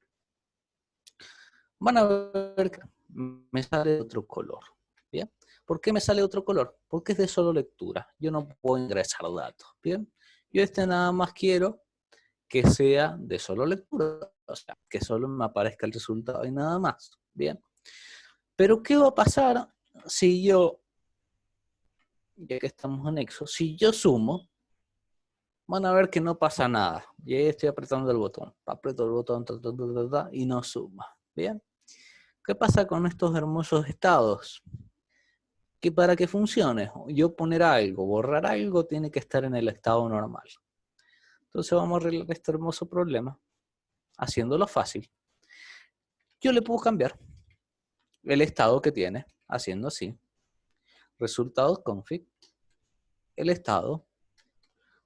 [SPEAKER 2] van a ver que me sale otro color, bien. ¿Por qué me sale otro color? Porque es de solo lectura. Yo no puedo ingresar datos. Bien. Yo nada más quiero que sea de solo lectura. O sea, que solo me aparezca el resultado y nada más. Bien. Pero ¿qué va a pasar si yo, ya que estamos anexos, si yo sumo, van a ver que no pasa nada. Y ahí estoy apretando el botón. Aprieto el botón y no suma. Bien. ¿Qué pasa con estos hermosos estados? Que para que funcione, yo poner algo, borrar algo, tiene que estar en el estado normal. Entonces vamos a arreglar este hermoso problema, haciéndolo fácil. Yo le puedo cambiar el estado que tiene, haciendo así. Resultados config, el estado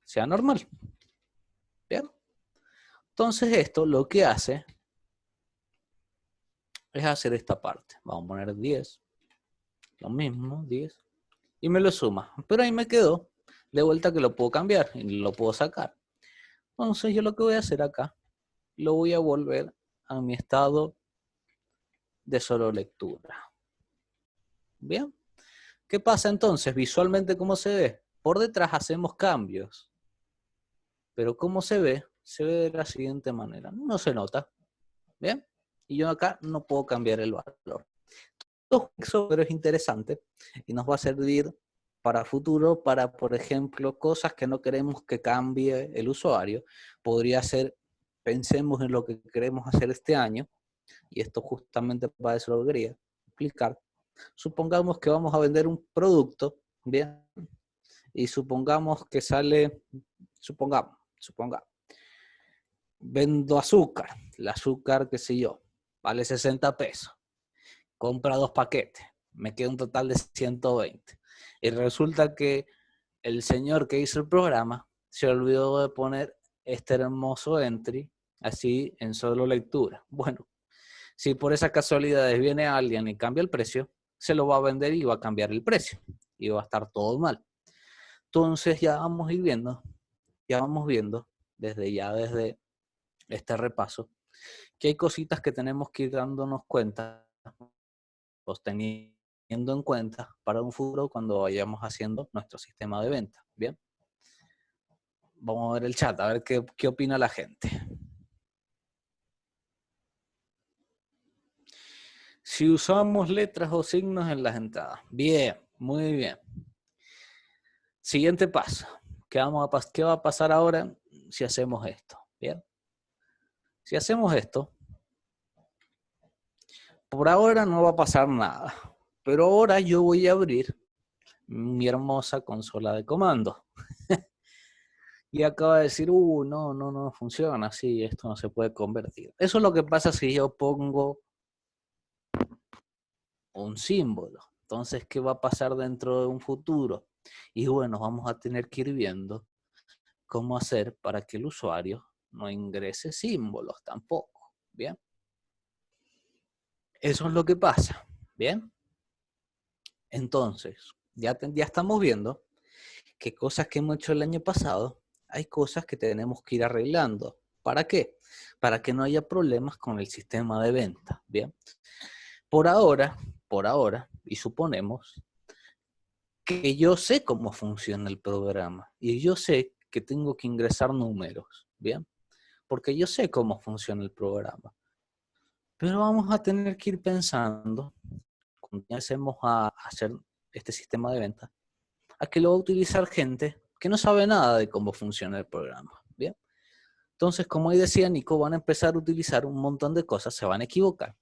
[SPEAKER 2] sea normal. ¿Bien? Entonces esto lo que hace es hacer esta parte. Vamos a poner 10, lo mismo, 10, y me lo suma. Pero ahí me quedó de vuelta que lo puedo cambiar y lo puedo sacar. Entonces yo lo que voy a hacer acá, lo voy a volver a mi estado de solo lectura. Bien. ¿Qué pasa entonces? Visualmente, ¿cómo se ve? Por detrás hacemos cambios. Pero ¿cómo se ve? Se ve de la siguiente manera. No se nota. ¿Bien? Y yo acá no puedo cambiar el valor. Eso es interesante y nos va a servir para futuro, para, por ejemplo, cosas que no queremos que cambie el usuario. Podría ser, pensemos en lo que queremos hacer este año, y esto justamente para eso lo quería explicar. Supongamos que vamos a vender un producto, ¿bien? Y supongamos que sale, supongamos, vendo azúcar, el azúcar, qué sé yo, vale 60 pesos. Compra 2 paquetes, me queda un total de 120. Y resulta que el señor que hizo el programa se olvidó de poner este hermoso entry así en solo lectura. Bueno, si por esas casualidades viene alguien y cambia el precio, se lo va a vender y va a cambiar el precio. Y va a estar todo mal. Entonces ya vamos a ir viendo, desde este repaso, que hay cositas que tenemos que ir dándonos cuenta, pues teniendo en cuenta para un futuro cuando vayamos haciendo nuestro sistema de venta. Bien. Vamos a ver el chat, a ver qué opina la gente. Si usamos letras o signos en las entradas. Bien, muy bien. Siguiente paso. ¿Qué va a pasar ahora si hacemos esto? Bien. Si hacemos esto, por ahora no va a pasar nada. Pero ahora yo voy a abrir mi hermosa consola de comandos. Y acaba de decir, no funciona así, esto no se puede convertir. Eso es lo que pasa si yo pongo un símbolo. Entonces, ¿qué va a pasar dentro de un futuro? Y bueno, vamos a tener que ir viendo cómo hacer para que el usuario no ingrese símbolos tampoco. ¿Bien? Eso es lo que pasa. ¿Bien? Entonces, ya estamos viendo que cosas que hemos hecho el año pasado, hay cosas que tenemos que ir arreglando. ¿Para qué? Para que no haya problemas con el sistema de venta. ¿Bien? Por ahora, y suponemos que yo sé cómo funciona el programa y yo sé que tengo que ingresar números, ¿bien? Porque yo sé cómo funciona el programa. Pero vamos a tener que ir pensando, cuando empecemos a hacer este sistema de venta, a que lo va a utilizar gente que no sabe nada de cómo funciona el programa, ¿bien? Entonces, como ahí decía Nico, van a empezar a utilizar un montón de cosas, se van a equivocar.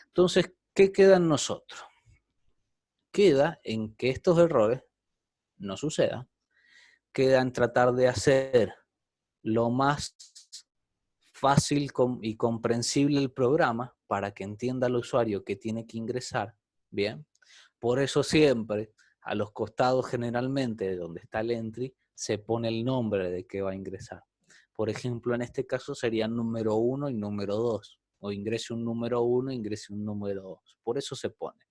[SPEAKER 2] Entonces, ¿qué queda en nosotros? Queda en que estos errores no sucedan, queda en tratar de hacer lo más fácil y comprensible el programa para que entienda el usuario que tiene que ingresar, ¿bien? Por eso siempre a los costados generalmente de donde está el entry se pone el nombre de que va a ingresar. Por ejemplo, en este caso serían número 1 y número 2. O ingrese un número 1, ingrese un número 2. Por eso se pone.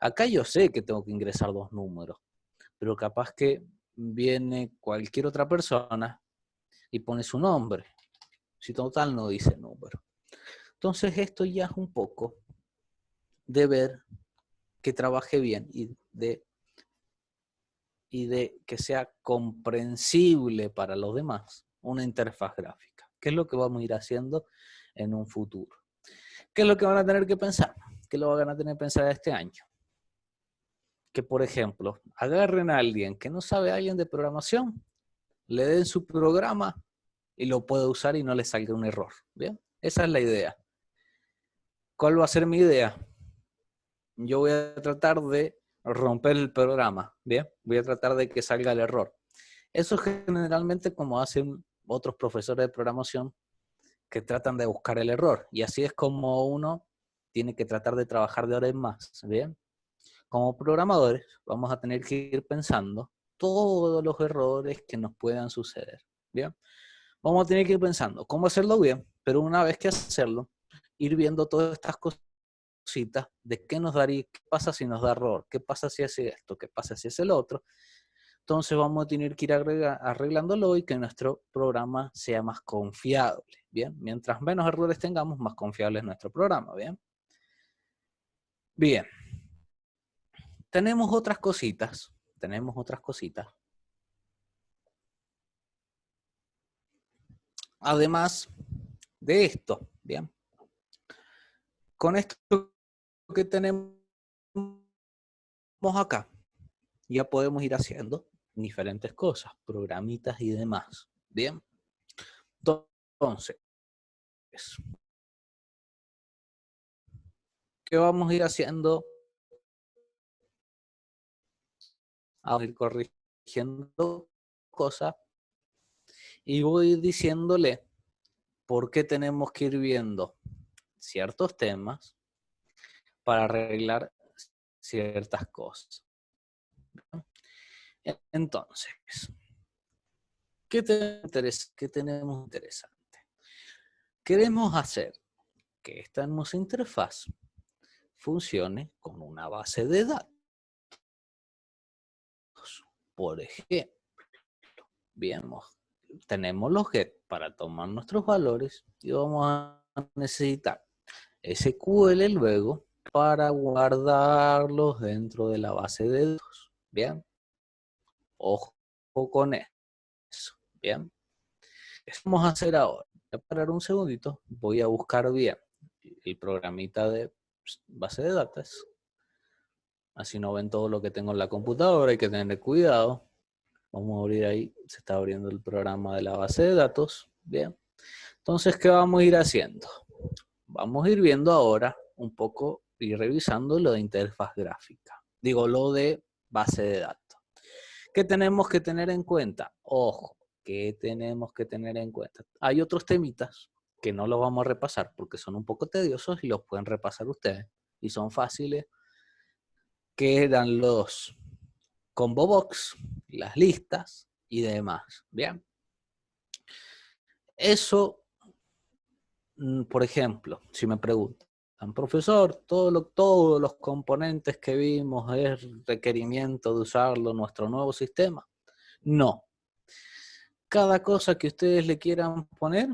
[SPEAKER 2] Acá yo sé que tengo que ingresar 2 números, pero capaz que viene cualquier otra persona y pone su nombre. Si total no dice número. Entonces esto ya es un poco de ver que trabaje bien y de que sea comprensible para los demás una interfaz gráfica. ¿Qué es lo que vamos a ir haciendo en un futuro? ¿Qué es lo que van a tener que pensar? ¿Qué lo van a tener que pensar este año? Que, por ejemplo, agarren a alguien que no sabe, a alguien de programación, le den su programa y lo puede usar y no le salga un error. ¿Bien? Esa es la idea. ¿Cuál va a ser mi idea? Yo voy a tratar de romper el programa. ¿Bien? Voy a tratar de que salga el error. Eso es generalmente como hacen otros profesores de programación que tratan de buscar el error. Y así es como uno tiene que tratar de trabajar de ahora en más. ¿Bien? Como programadores vamos a tener que ir pensando todos los errores que nos puedan suceder. ¿Bien? Vamos a tener que ir pensando cómo hacerlo bien, pero una vez que hacerlo, ir viendo todas estas cositas de qué nos daría, qué pasa si nos da error, qué pasa si hace esto, qué pasa si hace el otro. Entonces vamos a tener que ir arreglándolo y que nuestro programa sea más confiable. Bien, mientras menos errores tengamos, más confiable es nuestro programa. Bien. Bien. Tenemos otras cositas. Además de esto, bien. Con esto que tenemos acá, ya podemos ir haciendo diferentes cosas, programitas y demás. Bien. Entonces, ¿qué vamos a ir haciendo? Vamos a ir corrigiendo cosas y voy diciéndole por qué tenemos que ir viendo ciertos temas para arreglar ciertas cosas. Entonces, ¿qué tenemos interesante? Queremos hacer que esta hermosa interfaz funcione con una base de datos. Por ejemplo, tenemos los get para tomar nuestros valores y vamos a necesitar SQL luego para guardarlos dentro de la base de datos. Bien. Ojo con eso. Bien. ¿Qué vamos a hacer ahora? Voy a parar un segundito. Voy a buscar bien el programita de base de datos. Así no ven todo lo que tengo en la computadora. Hay que tener cuidado. Vamos a abrir ahí. Se está abriendo el programa de la base de datos. Bien. Entonces, ¿qué vamos a ir haciendo? Vamos a ir viendo ahora un poco y revisando lo de interfaz gráfica. Digo, lo de base de datos. ¿Qué tenemos que tener en cuenta? Ojo, ¿qué tenemos que tener en cuenta? Hay otros temitas que no los vamos a repasar porque son un poco tediosos y los pueden repasar ustedes. Y son fáciles, que eran los combo box, las listas y demás. Bien. Eso, por ejemplo, si me preguntan, profesor, todos los componentes que vimos es requerimiento de usarlo en nuestro nuevo sistema. No. Cada cosa que ustedes le quieran poner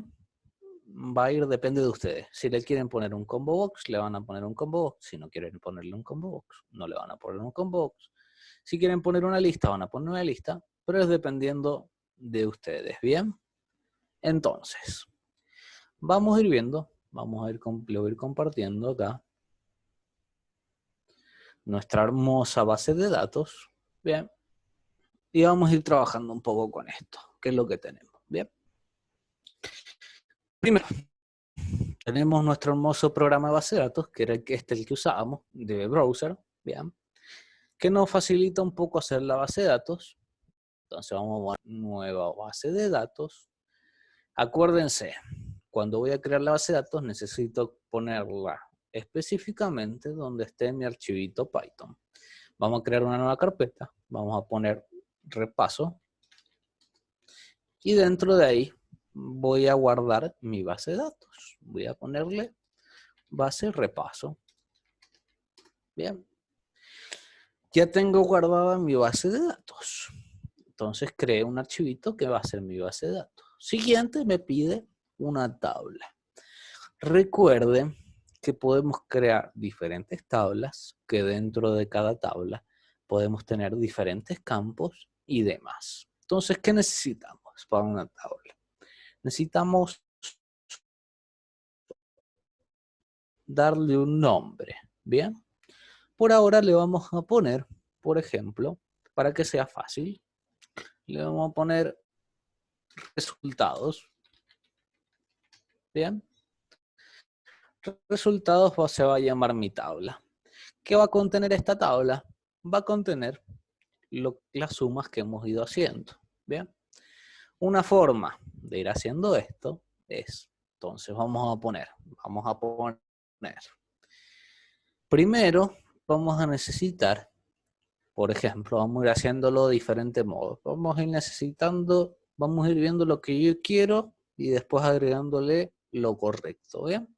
[SPEAKER 2] va a ir, depende de ustedes. Si le quieren poner un combo box, le van a poner un combo box. Si no quieren ponerle un combo box, no le van a poner un combo box. Si quieren poner una lista, van a poner una lista, pero es dependiendo de ustedes. ¿Bien? Entonces, vamos a ir viendo, lo voy a ir compartiendo acá nuestra hermosa base de datos. Bien. Y vamos a ir trabajando un poco con esto, que es lo que tenemos. Bien. Primero, tenemos nuestro hermoso programa de base de datos, que era el que usábamos, de browser, bien, que nos facilita un poco hacer la base de datos. Entonces vamos a poner nueva base de datos. Acuérdense, cuando voy a crear la base de datos necesito ponerla específicamente donde esté mi archivito Python. Vamos a crear una nueva carpeta, vamos a poner repaso y dentro de ahí voy a guardar mi base de datos. Voy a ponerle base repaso. Bien. Ya tengo guardada mi base de datos. Entonces creé un archivito que va a ser mi base de datos. Siguiente me pide una tabla. Recuerden que podemos crear diferentes tablas, que dentro de cada tabla podemos tener diferentes campos y demás. Entonces, ¿qué necesitamos para una tabla? Necesitamos darle un nombre, ¿bien? Por ahora le vamos a poner, por ejemplo, para que sea fácil, le vamos a poner resultados, ¿bien? Resultados se va a llamar mi tabla. ¿Qué va a contener esta tabla? Va a contener las sumas que hemos ido haciendo, ¿bien? Una forma de ir haciendo esto es, entonces vamos a poner, primero vamos a necesitar, por ejemplo, vamos a ir haciéndolo de diferentes modos. Vamos a ir viendo lo que yo quiero y después agregándole lo correcto, ¿bien?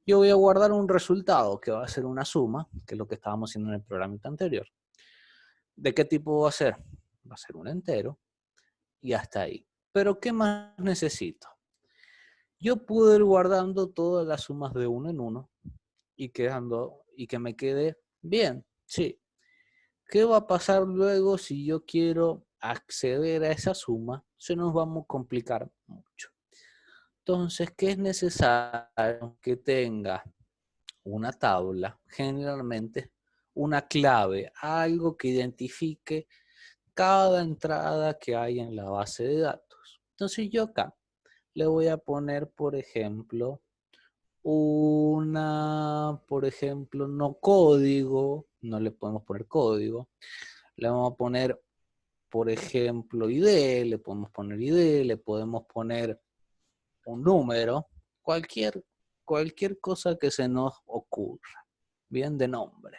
[SPEAKER 2] Yo voy a guardar un resultado que va a ser una suma, que es lo que estábamos haciendo en el programa anterior. ¿De qué tipo va a ser? Va a ser un entero y hasta ahí. Pero ¿qué más necesito? Yo puedo ir guardando todas las sumas de uno en uno y que me quede bien, sí. ¿Qué va a pasar luego si yo quiero acceder a esa suma? Se nos va a complicar mucho. Entonces, ¿qué es necesario? Que tenga una tabla, generalmente una clave, algo que identifique cada entrada que hay en la base de datos. Entonces yo acá le voy a poner, por ejemplo, no código, no le podemos poner código, le vamos a poner, por ejemplo, ID, le podemos poner un número, cualquier cosa que se nos ocurra, bien, de nombre.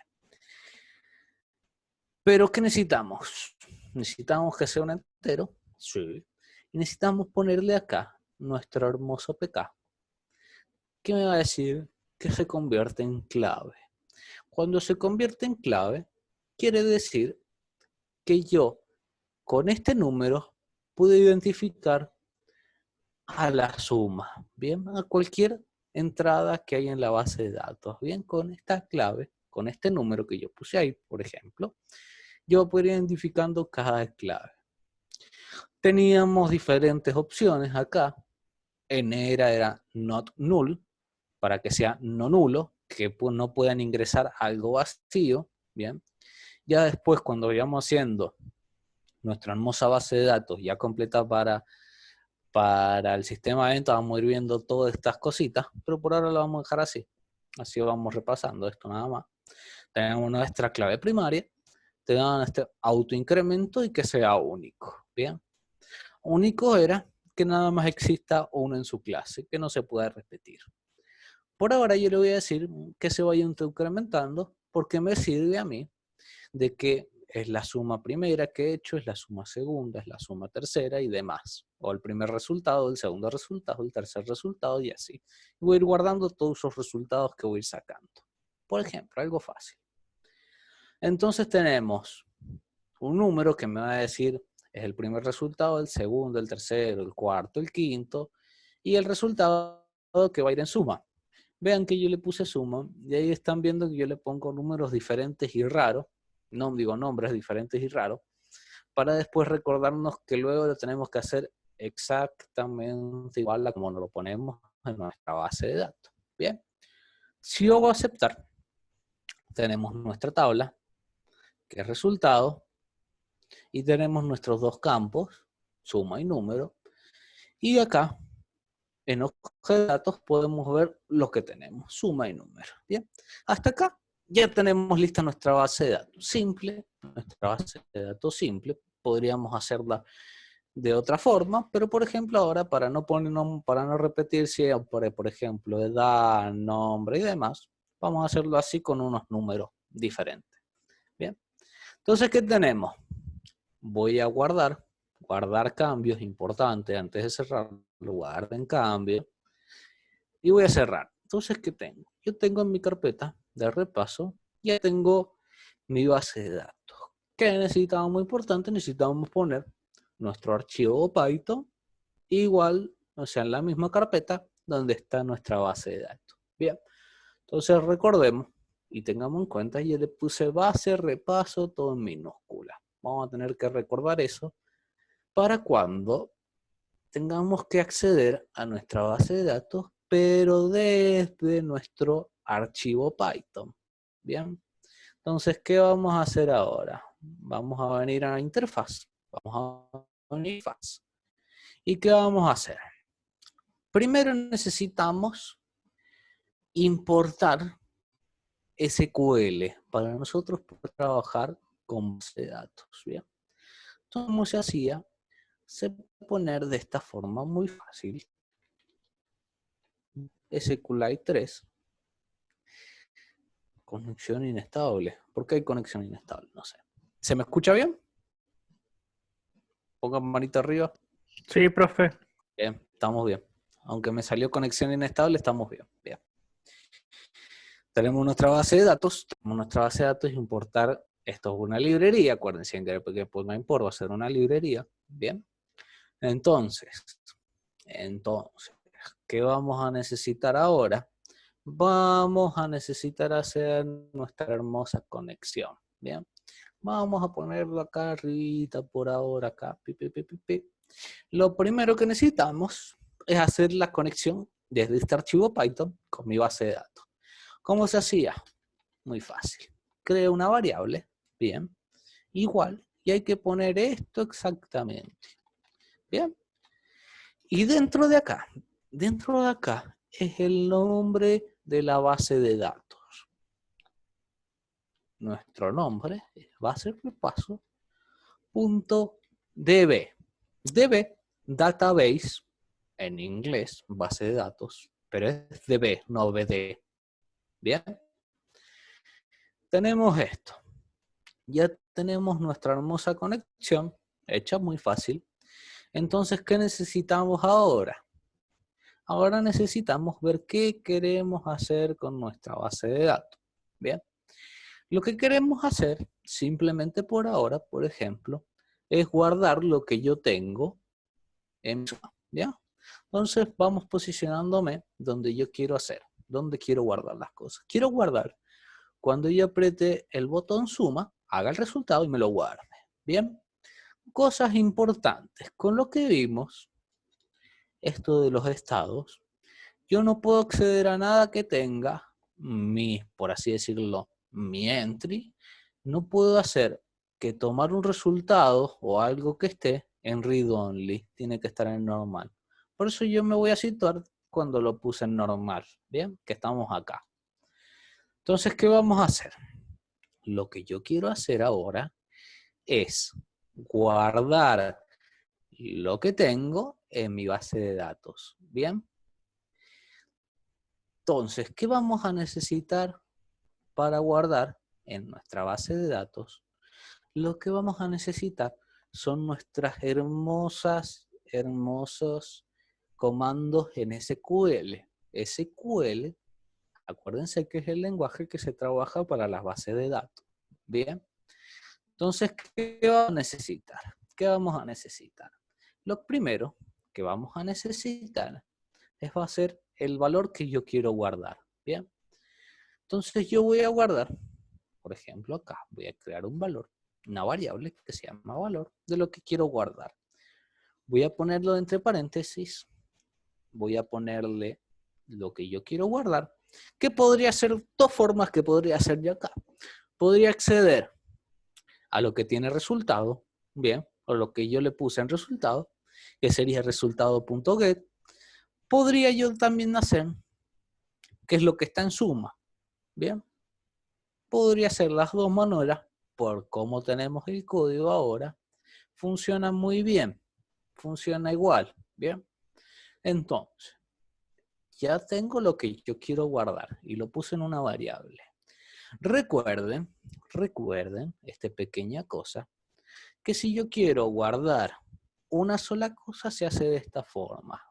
[SPEAKER 2] Pero ¿qué necesitamos? Necesitamos que sea un entero, sí, y necesitamos ponerle acá nuestro hermoso PK. ¿Qué me va a decir? Que se convierte en clave. Cuando se convierte en clave, quiere decir que yo, con este número, pude identificar a la suma, bien, a cualquier entradas que hay en la base de datos. Bien, con esta clave, con este número que yo puse ahí, por ejemplo, yo puedo ir identificando cada clave. Teníamos diferentes opciones acá. En era not null, para que sea no nulo, que no puedan ingresar algo vacío. Bien. Ya después, cuando vayamos haciendo nuestra hermosa base de datos ya completa para el sistema de venta, vamos a ir viendo todas estas cositas, pero por ahora lo vamos a dejar así. Así vamos repasando esto nada más. Tenemos nuestra clave primaria, tenemos este autoincremento y que sea único. Bien. Único era que nada más exista uno en su clase, que no se pueda repetir. Por ahora yo le voy a decir que se vaya incrementando porque me sirve a mí de que es la suma primera que he hecho, es la suma segunda, es la suma tercera y demás. O el primer resultado, el segundo resultado, el tercer resultado y así. Voy a ir guardando todos esos resultados que voy a ir sacando. Por ejemplo, algo fácil. Entonces tenemos un número que me va a decir es el primer resultado, el segundo, el tercero, el cuarto, el quinto y el resultado que va a ir en suma. Vean que yo le puse suma y ahí están viendo que yo le pongo números diferentes y raros, no digo nombres diferentes y raros, para después recordarnos que luego lo tenemos que hacer exactamente igual a como nos lo ponemos en nuestra base de datos. Bien, si yo hago aceptar, tenemos nuestra tabla, que es resultado, y tenemos nuestros dos campos, suma y número, y acá en hoja de datos podemos ver lo que tenemos, suma y número. Bien, hasta acá ya tenemos lista nuestra base de datos simple, nuestra base de datos simple. Podríamos hacerla de otra forma, pero por ejemplo ahora para no repetir siempre, por ejemplo, edad, nombre y demás, vamos a hacerlo así con unos números diferentes. Bien, entonces ¿qué tenemos? Voy a guardar cambios importantes antes de cerrar, guarden cambio y voy a cerrar. Entonces, ¿qué tengo? Yo tengo en mi carpeta de repaso, ya tengo mi base de datos. ¿Qué necesitamos? Muy importante, necesitamos poner nuestro archivo Python igual, o sea, en la misma carpeta donde está nuestra base de datos. Bien, entonces recordemos y tengamos en cuenta, yo le puse base, repaso, todo en minúscula. Vamos a tener que recordar eso para cuando tengamos que acceder a nuestra base de datos, pero desde nuestro archivo Python. Bien, entonces, ¿qué vamos a hacer ahora? Vamos a venir a la interfaz. Vamos a venir a interfaz. ¿Y qué vamos a hacer? Primero necesitamos importar SQL para nosotros poder trabajar con base de datos. Bien, entonces, ¿cómo se hacía? Se puede poner de esta forma muy fácil. SQLite 3. Conexión inestable. ¿Por qué hay conexión inestable? No sé. ¿Se me escucha bien? Pongan manito arriba.
[SPEAKER 1] Sí, profe.
[SPEAKER 2] Bien, estamos bien. Aunque me salió conexión inestable, estamos bien. Bien. Tenemos nuestra base de datos. Tenemos nuestra base de datos. Importar. Esto es una librería. Acuérdense que pues no importa, va a ser una librería. Bien. Entonces, ¿qué vamos a necesitar ahora? Vamos a necesitar hacer nuestra hermosa conexión. Bien. Vamos a ponerlo acá arriba, por ahora, acá. Lo primero que necesitamos es hacer la conexión desde este archivo Python con mi base de datos. ¿Cómo se hacía? Muy fácil. Creo una variable, bien, igual, y hay que poner esto exactamente. Bien. Y dentro de acá es el nombre de la base de datos. Nuestro nombre es base repaso .db. DB, database, en inglés, base de datos, pero es DB, no BD. Bien. Tenemos esto. Ya tenemos nuestra hermosa conexión, hecha muy fácil. Entonces, ¿qué necesitamos ahora? Ahora necesitamos ver qué queremos hacer con nuestra base de datos. Bien. Lo que queremos hacer, simplemente por ahora, por ejemplo, es guardar lo que yo tengo en suma. ¿Ya? Entonces vamos posicionándome donde yo quiero hacer, donde quiero guardar las cosas. Quiero guardar cuando yo apriete el botón suma, haga el resultado y me lo guarde. Bien, cosas importantes. Con lo que vimos, esto de los estados, yo no puedo acceder a nada que tenga mi, por así decirlo, mi entry. No puedo hacer que tomar un resultado o algo que esté en read only. Tiene que estar en normal. Por eso yo me voy a situar cuando lo puse en normal. Bien, que estamos acá. Entonces, ¿qué vamos a hacer? Lo que yo quiero hacer ahora es guardar lo que tengo en mi base de datos. Bien. Entonces, ¿qué vamos a necesitar para guardar en nuestra base de datos? Lo que vamos a necesitar son nuestras hermosos comandos en SQL. SQL, acuérdense que es el lenguaje que se trabaja para las bases de datos. Bien. Entonces, ¿qué vamos a necesitar? ¿Qué vamos a necesitar? Lo primero que vamos a necesitar va a ser el valor que yo quiero guardar. Bien. Entonces yo voy a guardar, por ejemplo acá, voy a crear un valor, una variable que se llama valor de lo que quiero guardar. Voy a ponerlo entre paréntesis, voy a ponerle lo que yo quiero guardar, que podría ser dos formas que podría hacer yo acá. Podría acceder a lo que tiene resultado, bien, o lo que yo le puse en resultado, que sería resultado.get. Podría yo también hacer, que es lo que está en suma, bien. Podría ser las dos maneras, por cómo tenemos el código ahora, funciona muy bien, funciona igual, bien. Entonces, ya tengo lo que yo quiero guardar y lo puse en una variable. Recuerden esta pequeña cosa, que si yo quiero guardar una sola cosa se hace de esta forma.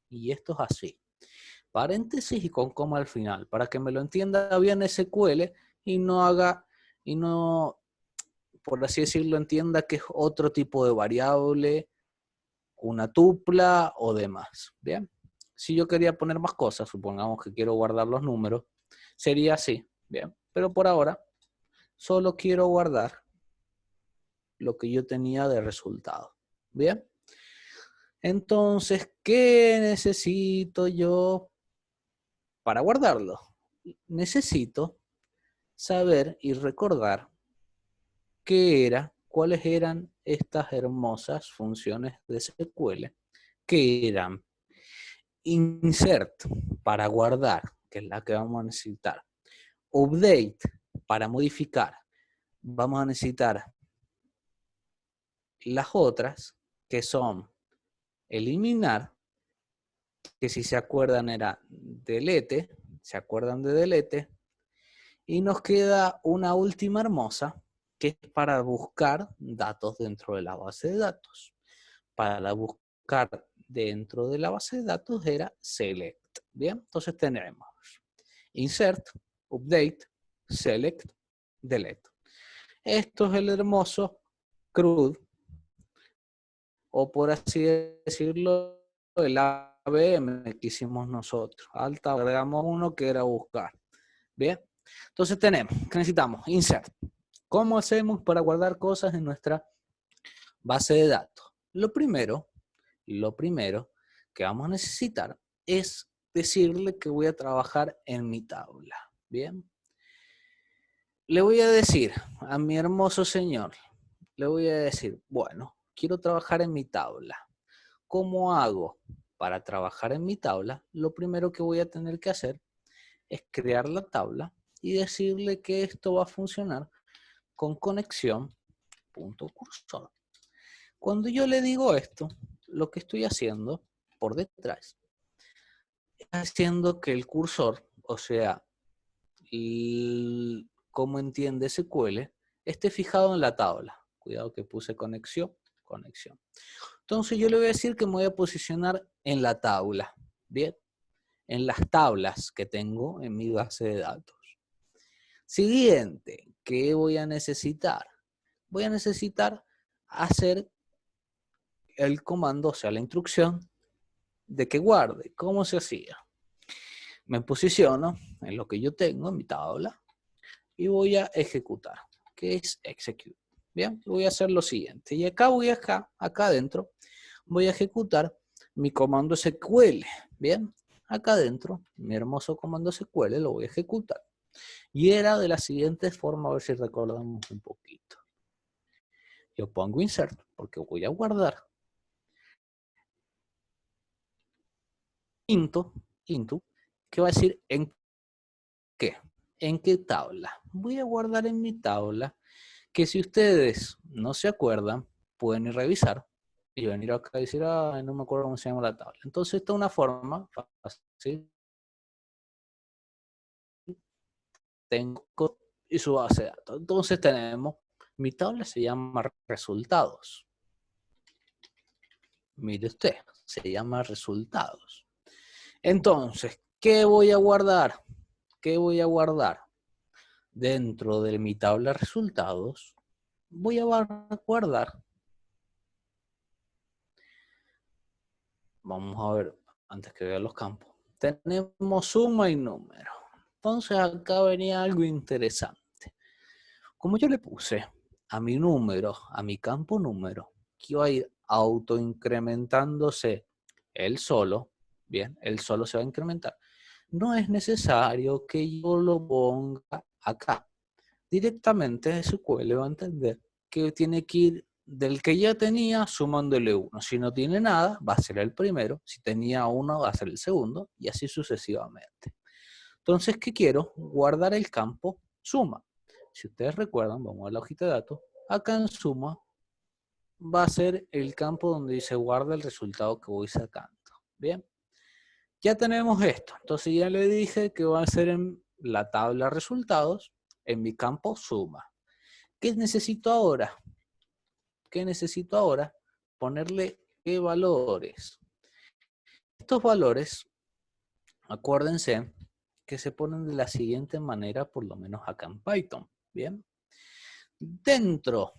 [SPEAKER 2] Y esto es así. Paréntesis y con coma al final, para que me lo entienda bien SQL y no, por así decirlo, entienda que es otro tipo de variable, una tupla o demás. Bien. Si yo quería poner más cosas, supongamos que quiero guardar los números, sería así. Bien. Pero por ahora, solo quiero guardar lo que yo tenía de resultado. Bien. Entonces, ¿qué necesito yo para guardarlo? Necesito saber y recordar cuáles eran estas hermosas funciones de SQL, que eran insert para guardar, que es la que vamos a necesitar, update para modificar, vamos a necesitar las otras, que son eliminar, que si se acuerdan era delete, ¿se acuerdan de delete? Y nos queda una última hermosa, que es para buscar datos dentro de la base de datos. Para buscar dentro de la base de datos era select. Bien, entonces tenemos insert, update, select, delete. Esto es el hermoso CRUD, o por así decirlo, el ABM que hicimos nosotros. Alta, agregamos uno que era buscar. Bien, entonces tenemos, ¿qué necesitamos? Insert. ¿Cómo hacemos para guardar cosas en nuestra base de datos? Lo primero que vamos a necesitar es decirle que voy a trabajar en mi tabla. Bien. Le voy a decir a mi hermoso señor, le voy a decir, bueno, quiero trabajar en mi tabla. ¿Cómo hago para trabajar en mi tabla? Lo primero que voy a tener que hacer es crear la tabla y decirle que esto va a funcionar con conexión.cursor. Cuando yo le digo esto, lo que estoy haciendo por detrás es haciendo que el cursor, o sea, cómo entiende SQL, esté fijado en la tabla. Cuidado que puse conexión. Entonces yo le voy a decir que me voy a posicionar en la tabla. Bien, en las tablas que tengo en mi base de datos. Siguiente, ¿qué voy a necesitar? Voy a necesitar hacer el comando, o sea, la instrucción de que guarde. ¿Cómo se hacía? Me posiciono en lo que yo tengo, en mi tabla, y voy a ejecutar, que es execute. Bien, voy a hacer lo siguiente. Y acá acá adentro, voy a ejecutar mi comando SQL. Bien, acá adentro, mi hermoso comando SQL lo voy a ejecutar. Y era de la siguiente forma, a ver si recordamos un poquito. Yo pongo insert, porque voy a guardar. Into, que va a decir en qué. ¿En qué tabla? Voy a guardar en mi tabla, que si ustedes no se acuerdan, pueden ir a revisar y venir acá y decir, ah, no me acuerdo cómo se llama la tabla. Entonces, esta es una forma fácil. Tengo y su base de datos. Entonces tenemos, mi tabla se llama resultados. Mire usted, se llama resultados. Entonces, ¿qué voy a guardar? ¿Qué voy a guardar? Dentro de mi tabla resultados, voy a guardar. Vamos a ver, antes que vea los campos. Tenemos suma y número. Entonces acá venía algo interesante. Como yo le puse a mi número, a mi campo número, que iba a ir autoincrementándose él solo, bien, él solo se va a incrementar. No es necesario que yo lo ponga acá. Directamente SQL va a entender que tiene que ir del que ya tenía sumándole 1. Si no tiene nada, va a ser el primero. Si tenía 1, va a ser el segundo. Y así sucesivamente. Entonces, ¿qué quiero? Guardar el campo suma. Si ustedes recuerdan, vamos a la hojita de datos. Acá en suma va a ser el campo donde dice guarda el resultado que voy sacando. Bien. Ya tenemos esto. Entonces ya le dije que va a ser en la tabla resultados, en mi campo suma. ¿Qué necesito ahora? ¿Qué necesito ahora? Ponerle qué valores. Estos valores, acuérdense que se ponen de la siguiente manera, por lo menos acá en Python. Bien. Dentro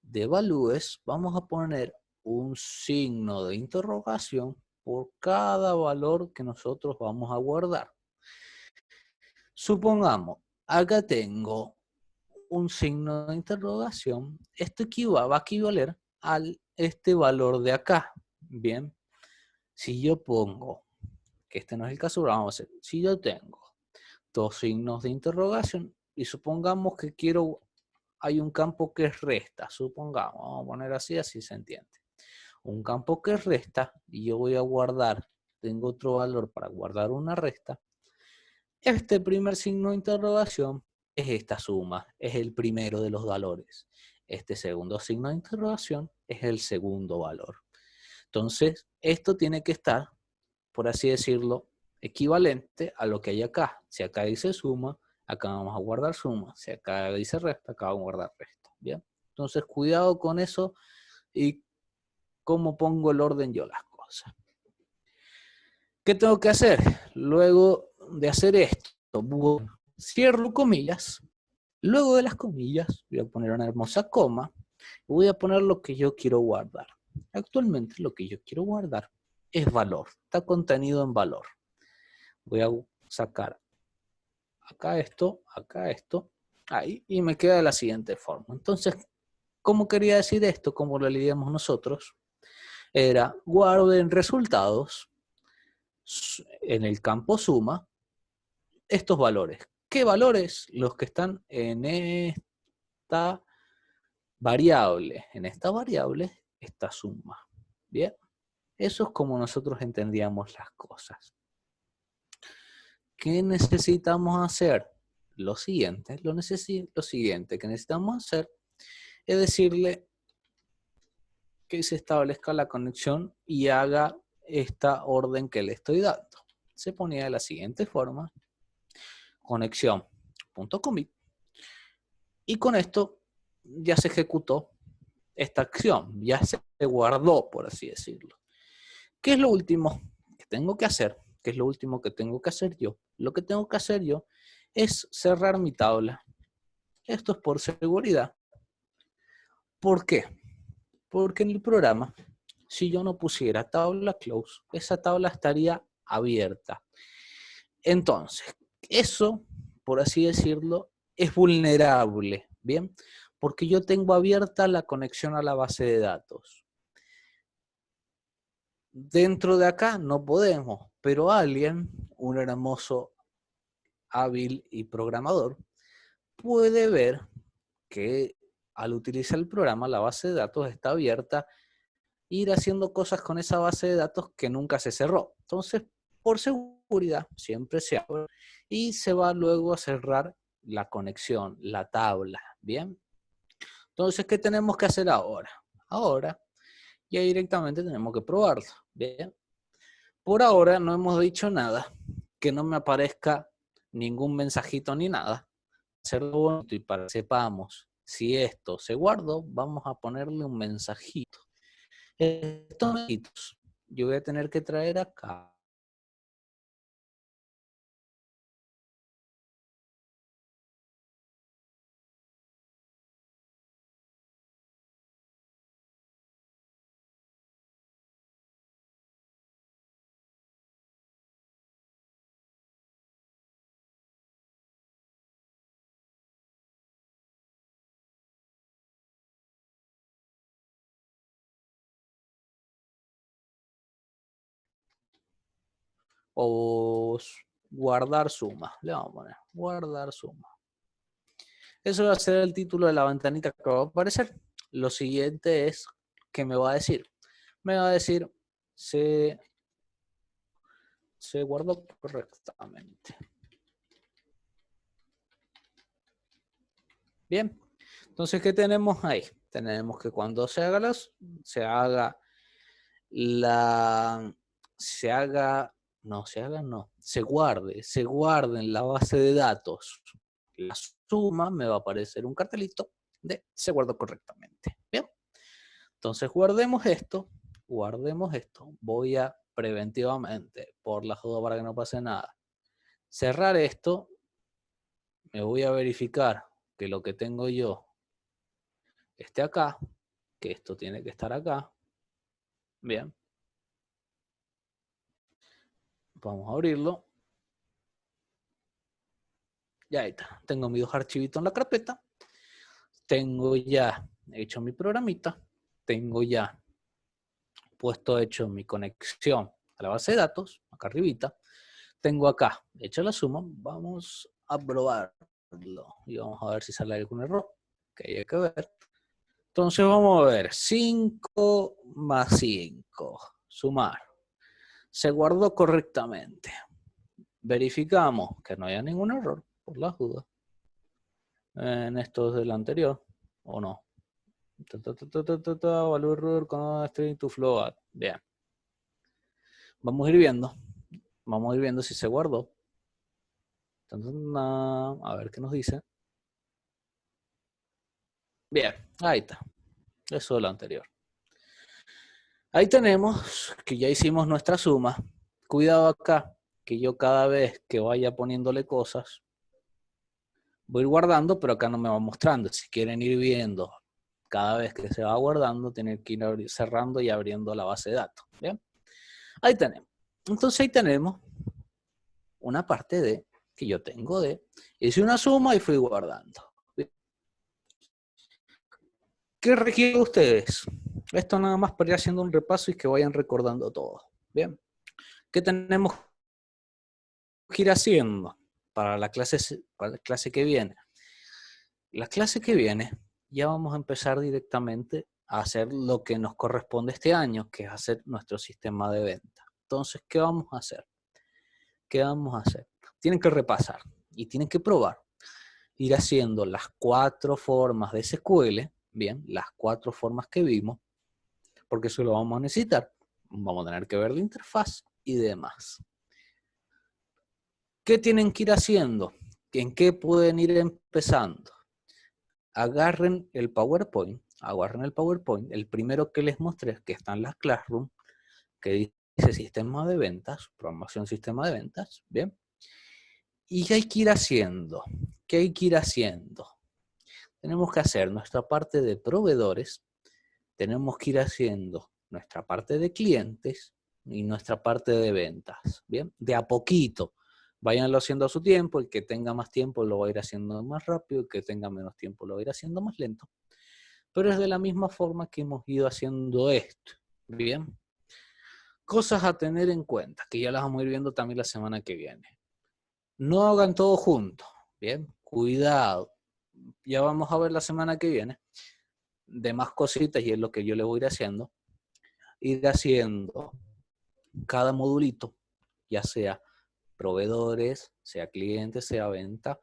[SPEAKER 2] de values vamos a poner un signo de interrogación por cada valor que nosotros vamos a guardar. Supongamos, acá tengo un signo de interrogación. Esto va a equivaler a este valor de acá. Bien, si yo pongo, que este no es el caso, pero vamos a hacer, si yo tengo dos signos de interrogación y supongamos que hay un campo que es resta, supongamos, vamos a poner así se entiende. Un campo que es resta y yo voy a guardar, tengo otro valor para guardar una resta. Este primer signo de interrogación es esta suma, es el primero de los valores. Este segundo signo de interrogación es el segundo valor. Entonces, esto tiene que estar, por así decirlo, equivalente a lo que hay acá. Si acá dice suma, acá vamos a guardar suma. Si acá dice resta, acá vamos a guardar resta. ¿Bien? Entonces, cuidado con eso y cómo pongo el orden yo las cosas. ¿Qué tengo que hacer? Luego de hacer esto, cierro comillas. Luego de las comillas, voy a poner una hermosa coma y voy a poner lo que yo quiero guardar. Actualmente lo que yo quiero guardar es valor. Está contenido en valor. Voy a sacar acá esto, ahí, y me queda de la siguiente forma. Entonces, ¿cómo quería decir esto? Como lo leíamos nosotros, era guarden resultados en el campo suma estos valores. ¿Qué valores? Los que están en esta variable. En esta variable, esta suma. Bien, eso es como nosotros entendíamos las cosas. ¿Qué necesitamos hacer? Lo siguiente que necesitamos hacer es decirle que se establezca la conexión y haga esta orden que le estoy dando. Se ponía de la siguiente forma: conexión.commit, y con esto ya se ejecutó esta acción, ya se guardó, por así decirlo. ¿Qué es lo último que tengo que hacer? ¿Qué es lo último que tengo que hacer yo? Lo que tengo que hacer yo es cerrar mi tabla. Esto es por seguridad. ¿Por qué? Porque en el programa, si yo no pusiera tabla close, esa tabla estaría abierta. Entonces, eso, por así decirlo, es vulnerable, ¿bien? Porque yo tengo abierta la conexión a la base de datos. Dentro de acá no podemos, pero alguien, un hermoso, hábil y programador, puede ver que al utilizar el programa, la base de datos está abierta, ir haciendo cosas con esa base de datos que nunca se cerró. Entonces, por seguridad, siempre se abre y se va luego a cerrar la conexión, la tabla, ¿bien? Entonces, ¿qué tenemos que hacer ahora? Ahora, ya directamente tenemos que probarlo, ¿bien? Por ahora no hemos dicho nada, que no me aparezca ningún mensajito ni nada. Hacerlo bonito y para que sepamos si esto se guardó, vamos a ponerle un mensajito. Estos mensajitos yo voy a tener que traer acá. O guardar suma. Le vamos a poner guardar suma. Eso va a ser el título de la ventanita que va a aparecer. Lo siguiente es, ¿qué me va a decir? Me va a decir, se guardó correctamente. Bien. Entonces, ¿qué tenemos ahí? Tenemos que cuando se guarde en la base de datos la suma, me va a aparecer un cartelito de se guardó correctamente. Bien. Entonces guardemos esto. Voy a preventivamente, por la duda para que no pase nada, cerrar esto. Me voy a verificar que lo que tengo yo esté acá, que esto tiene que estar acá. Bien. Vamos a abrirlo. Ya ahí está. Tengo mis dos archivitos en la carpeta. Tengo ya hecho mi programita. Tengo ya hecho mi conexión a la base de datos, acá arribita. Tengo acá hecha la suma. Vamos a probarlo. Y vamos a ver si sale algún error que hay que ver. Entonces vamos a ver. 5 más 5. Sumar. Se guardó correctamente. Verificamos que no haya ningún error, por las dudas. En esto del anterior, ¿o no? Value error con string to float. Bien. Vamos a ir viendo si se guardó. A ver qué nos dice. Bien, ahí está. Eso es lo anterior. Ahí tenemos que ya hicimos nuestra suma. Cuidado acá, que yo cada vez que vaya poniéndole cosas, voy a ir guardando, pero acá no me va mostrando. Si quieren ir viendo cada vez que se va guardando, tienen que ir cerrando y abriendo la base de datos. ¿Bien? Ahí tenemos. Entonces ahí tenemos una parte de que yo tengo de, hice una suma y fui guardando. ¿Bien? ¿Qué requiere ustedes? Esto nada más para ir haciendo un repaso y que vayan recordando todo. Bien. ¿Qué tenemos que ir haciendo para la clase que viene? La clase que viene ya vamos a empezar directamente a hacer lo que nos corresponde este año, que es hacer nuestro sistema de venta. Entonces, ¿qué vamos a hacer? Tienen que repasar y tienen que probar. Ir haciendo las 4 formas de SQL, bien, las 4 formas que vimos, porque eso lo vamos a necesitar. Vamos a tener que ver la interfaz y demás. ¿Qué tienen que ir haciendo? ¿En qué pueden ir empezando? Agarren el PowerPoint, el primero que les mostré, que está en las Classroom, que dice sistema de ventas, programación sistema de ventas, ¿bien? ¿Y qué hay que ir haciendo? Tenemos que hacer nuestra parte de proveedores, tenemos que ir haciendo nuestra parte de clientes y nuestra parte de ventas, ¿bien? De a poquito. Váyanlo haciendo a su tiempo. El que tenga más tiempo lo va a ir haciendo más rápido. El que tenga menos tiempo lo va a ir haciendo más lento. Pero es de la misma forma que hemos ido haciendo esto, ¿bien? Cosas a tener en cuenta, que ya las vamos a ir viendo también la semana que viene. No hagan todo juntos, ¿bien? Cuidado. Ya vamos a ver la semana que viene de más cositas y es lo que yo les voy a ir haciendo. Ir haciendo cada modulito, ya sea proveedores, sea clientes, sea venta,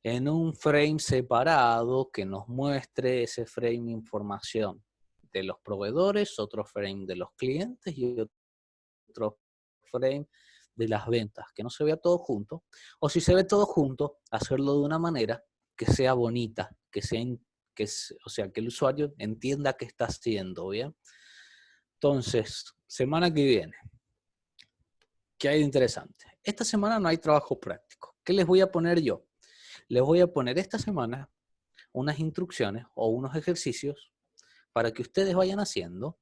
[SPEAKER 2] en un frame separado que nos muestre ese frame información de los proveedores, otro frame de los clientes y otro frame de las ventas, que no se vea todo junto, o si se ve todo junto, hacerlo de una manera que sea bonita, o sea, que el usuario entienda qué está haciendo, ¿bien? Entonces, semana que viene, ¿qué hay de interesante? Esta semana no hay trabajo práctico. ¿Qué les voy a poner yo? Les voy a poner esta semana unas instrucciones o unos ejercicios para que ustedes vayan haciendo,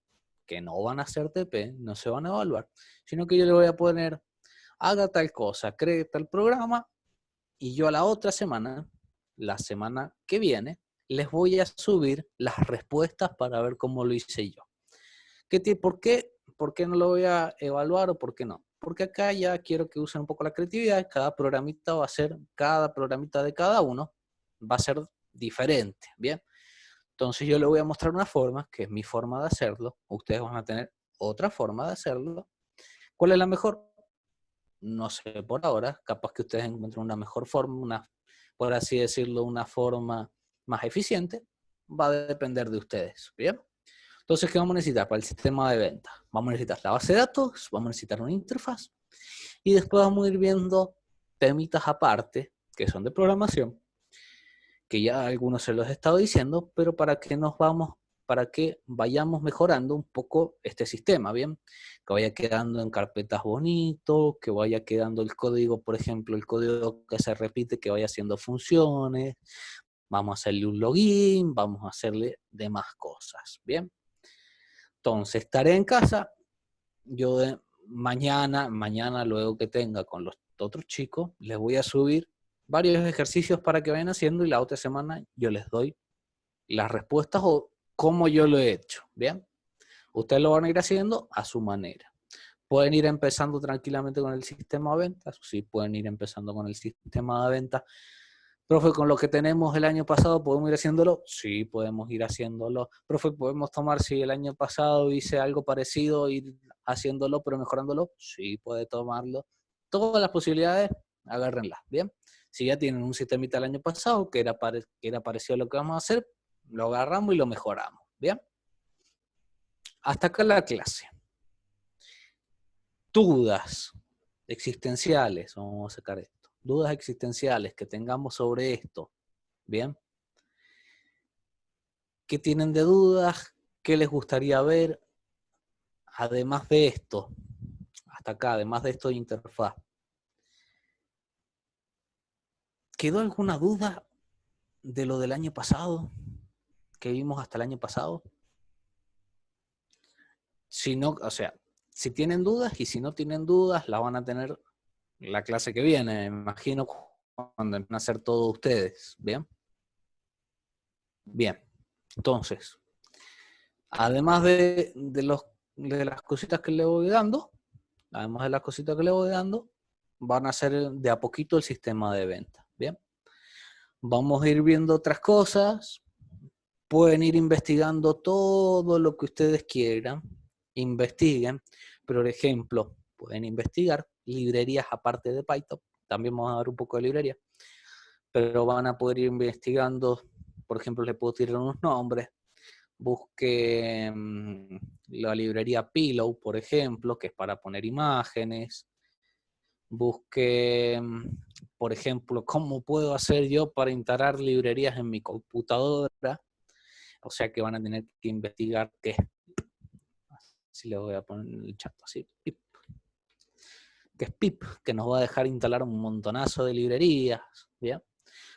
[SPEAKER 2] que no van a hacer TP, no se van a evaluar, sino que yo les voy a poner, haga tal cosa, cree tal programa, y yo a la otra semana, la semana que viene, les voy a subir las respuestas para ver cómo lo hice yo. ¿Por qué no lo voy a evaluar o por qué no? Porque acá ya quiero que usen un poco la creatividad. Cada programita de cada uno va a ser diferente, ¿bien? Entonces yo les voy a mostrar una forma, que es mi forma de hacerlo. Ustedes van a tener otra forma de hacerlo. ¿Cuál es la mejor? No sé por ahora. Capaz que ustedes encuentren una mejor forma, por así decirlo, una forma más eficiente. Va a depender de ustedes, ¿bien? Entonces, ¿qué vamos a necesitar para el sistema de venta? Vamos a necesitar la base de datos, vamos a necesitar una interfaz y después vamos a ir viendo temitas aparte que son de programación, que ya algunos se los he estado diciendo, pero para que vayamos mejorando un poco este sistema, ¿bien? Que vaya quedando en carpetas bonito, que vaya quedando el código, por ejemplo, el código que se repite, que vaya haciendo funciones, vamos a hacerle un login, vamos a hacerle demás cosas, ¿bien? Entonces, estaré en casa, yo mañana luego que tenga con los otros chicos, les voy a subir varios ejercicios para que vayan haciendo y la otra semana yo les doy las respuestas o cómo yo lo he hecho, ¿bien? Ustedes lo van a ir haciendo a su manera. Pueden ir empezando tranquilamente con el sistema de ventas, sí, pueden ir empezando con el sistema de ventas. Profe, con lo que tenemos el año pasado, ¿podemos ir haciéndolo? Sí, podemos ir haciéndolo. Profe, ¿podemos tomar si el año pasado hice algo parecido, ir haciéndolo, pero mejorándolo? Sí, puede tomarlo. Todas las posibilidades, agárrenlas, ¿bien? Si ya tienen un sistemita el año pasado que era parecido a lo que vamos a hacer, lo agarramos y lo mejoramos, ¿bien? Hasta acá la clase. Dudas existenciales, vamos a sacar esto. Dudas existenciales que tengamos sobre esto, ¿bien? ¿Qué tienen de dudas? ¿Qué les gustaría ver? Además de esto, hasta acá, además de esto de interfaz. ¿Quedó alguna duda de lo del año pasado? ¿Que vimos hasta el año pasado? Si no, o sea, si tienen dudas y si no tienen dudas, las van a tener la clase que viene, me imagino, cuando empiecen a hacer todos ustedes, ¿bien? Bien, entonces, además de las cositas que le voy dando, van a hacer de a poquito el sistema de venta, ¿bien? Vamos a ir viendo otras cosas, pueden ir investigando todo lo que ustedes quieran, investiguen, por ejemplo, pueden investigar librerías aparte de Python, también vamos a ver un poco de librería, pero van a poder ir investigando, por ejemplo, les puedo tirar unos nombres, busque la librería Pillow, por ejemplo, que es para poner imágenes, busque, por ejemplo, cómo puedo hacer yo para instalar librerías en mi computadora, o sea que van a tener que investigar qué es pip. Así le voy a poner en el chat, así, pip. Que es pip, que nos va a dejar instalar un montonazo de librerías, ¿bien?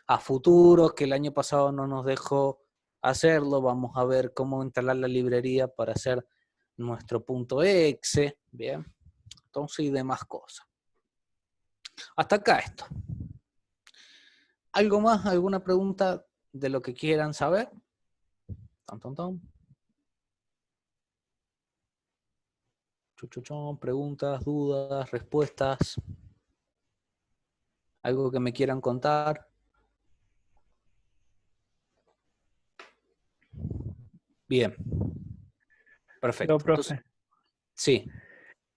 [SPEAKER 2] A futuro, que el año pasado no nos dejó hacerlo. Vamos a ver cómo instalar la librería para hacer nuestro .exe, bien. Entonces, y demás cosas. Hasta acá esto. ¿Algo más? ¿Alguna pregunta de lo que quieran saber? Tom, tom, tom. Chuchuchón, preguntas, dudas, respuestas. ¿Algo que me quieran contar? Bien. Perfecto.
[SPEAKER 1] Yo, profe,
[SPEAKER 2] Entonces, sí.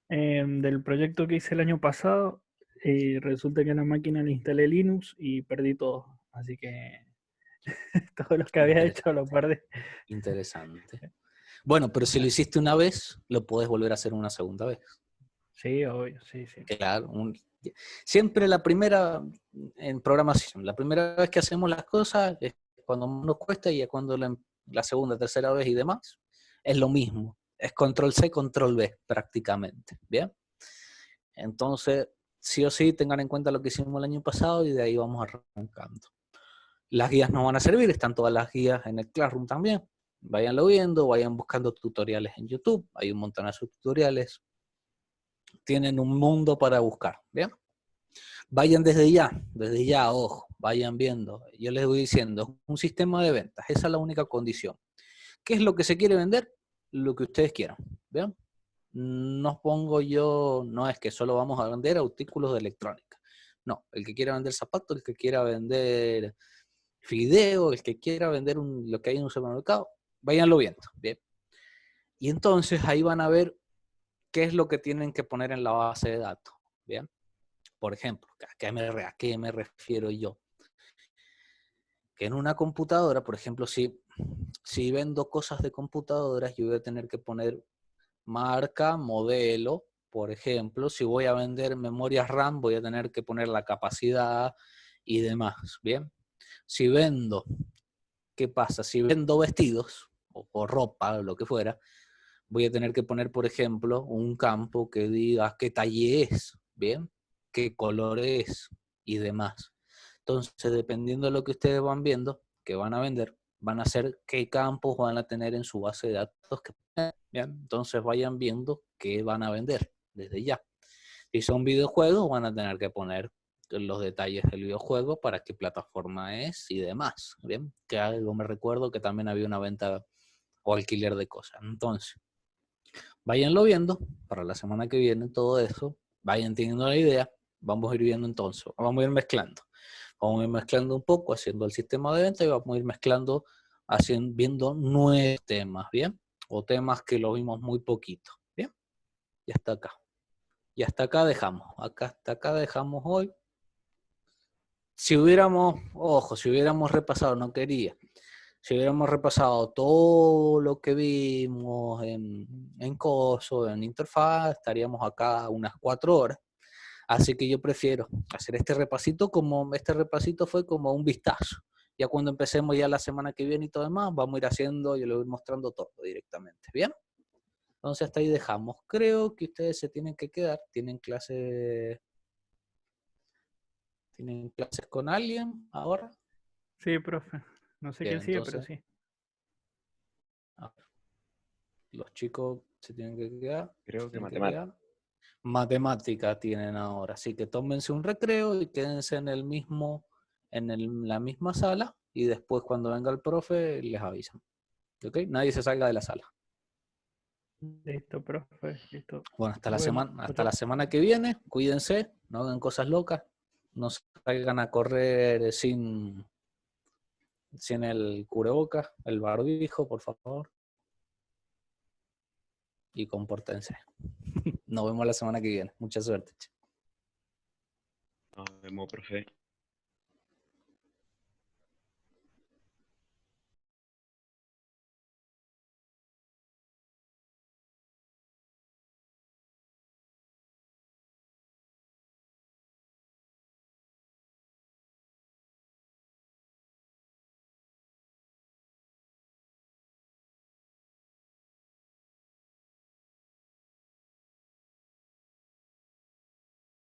[SPEAKER 1] del proyecto que hice el año pasado, resulta que a la máquina le instalé Linux y perdí todo. Así que todo lo que había hecho lo perdí.
[SPEAKER 2] Interesante. Bueno, pero si lo hiciste una vez, lo puedes volver a hacer una segunda vez.
[SPEAKER 1] Sí, obvio, sí, sí.
[SPEAKER 2] Claro. Siempre la primera, en programación, la primera vez que hacemos las cosas es cuando nos cuesta y es cuando la segunda, tercera vez y demás, es lo mismo. Es control C, control V prácticamente. ¿Bien? Entonces, sí o sí, tengan en cuenta lo que hicimos el año pasado y de ahí vamos arrancando. Las guías nos van a servir, están todas las guías en el Classroom también. Váyanlo viendo, vayan buscando tutoriales en YouTube, hay un montón de tutoriales. Tienen un mundo para buscar, ¿bien? Vayan desde ya, ojo, vayan viendo. Yo les voy diciendo, un sistema de ventas, esa es la única condición. ¿Qué es lo que se quiere vender? Lo que ustedes quieran, ¿bien? No pongo yo, no es que solo vamos a vender artículos de electrónica. No, el que quiera vender zapatos, el que quiera vender fideo, el que quiera vender lo que hay en un supermercado, váyanlo viendo, ¿bien? Y entonces ahí van a ver qué es lo que tienen que poner en la base de datos, ¿bien? Por ejemplo, ¿a qué me refiero yo? Que en una computadora, por ejemplo, si vendo cosas de computadoras, yo voy a tener que poner marca, modelo, por ejemplo. Si voy a vender memorias RAM, voy a tener que poner la capacidad y demás, ¿bien? Si vendo, ¿qué pasa? Si vendo vestidos o ropa o lo que fuera, voy a tener que poner, por ejemplo, un campo que diga qué talle es, ¿bien? Qué color es y demás. Entonces, dependiendo de lo que ustedes van viendo, que van a vender, van a hacer qué campos van a tener en su base de datos. ¿Bien? Entonces, vayan viendo qué van a vender desde ya. Si son videojuegos, van a tener que poner los detalles del videojuego, para qué plataforma es y demás. ¿Bien? Que algo me recuerdo que también había una venta o alquiler de cosas. Entonces, váyanlo viendo para la semana que viene todo eso, vayan teniendo la idea, vamos a ir viendo entonces, vamos a ir mezclando. Vamos a ir mezclando un poco, haciendo el sistema de venta y vamos a ir mezclando, viendo nuevos temas, ¿bien? O temas que lo vimos muy poquito, ¿bien? Y hasta acá. Y hasta acá dejamos. Hasta acá dejamos hoy. Si hubiéramos repasado, no quería, si hubiéramos repasado todo lo que vimos en Coso, en interfaz, estaríamos acá unas 4 horas. Así que yo prefiero hacer este repasito fue como un vistazo. Ya cuando empecemos ya la semana que viene y todo demás, vamos a ir haciendo, yo le voy mostrando todo directamente. ¿Bien? Entonces hasta ahí dejamos. Creo que ustedes se tienen que quedar. ¿Tienen clases con alguien ahora?
[SPEAKER 1] Sí, profe. No sé
[SPEAKER 2] Bien,
[SPEAKER 1] quién sigue, pero
[SPEAKER 2] entonces,
[SPEAKER 1] sí.
[SPEAKER 2] los chicos se tienen que quedar.
[SPEAKER 3] Creo que
[SPEAKER 2] Tienen que
[SPEAKER 3] matemática.
[SPEAKER 2] quedar. Matemática tienen ahora, así que tómense un recreo y quédense en la misma sala, y después cuando venga el profe les avisan. ¿Ok? Nadie se salga de la sala.
[SPEAKER 1] Listo, profe. Listo.
[SPEAKER 2] Bueno, hasta
[SPEAKER 1] Nos vemos. Chau,
[SPEAKER 2] la
[SPEAKER 1] chau.
[SPEAKER 2] semana que viene, cuídense, no hagan cosas locas, no salgan a correr sin el cubrebocas, el barbijo, por favor, y compórtense. Nos vemos la semana que viene. Mucha suerte.
[SPEAKER 3] Nos vemos, profe.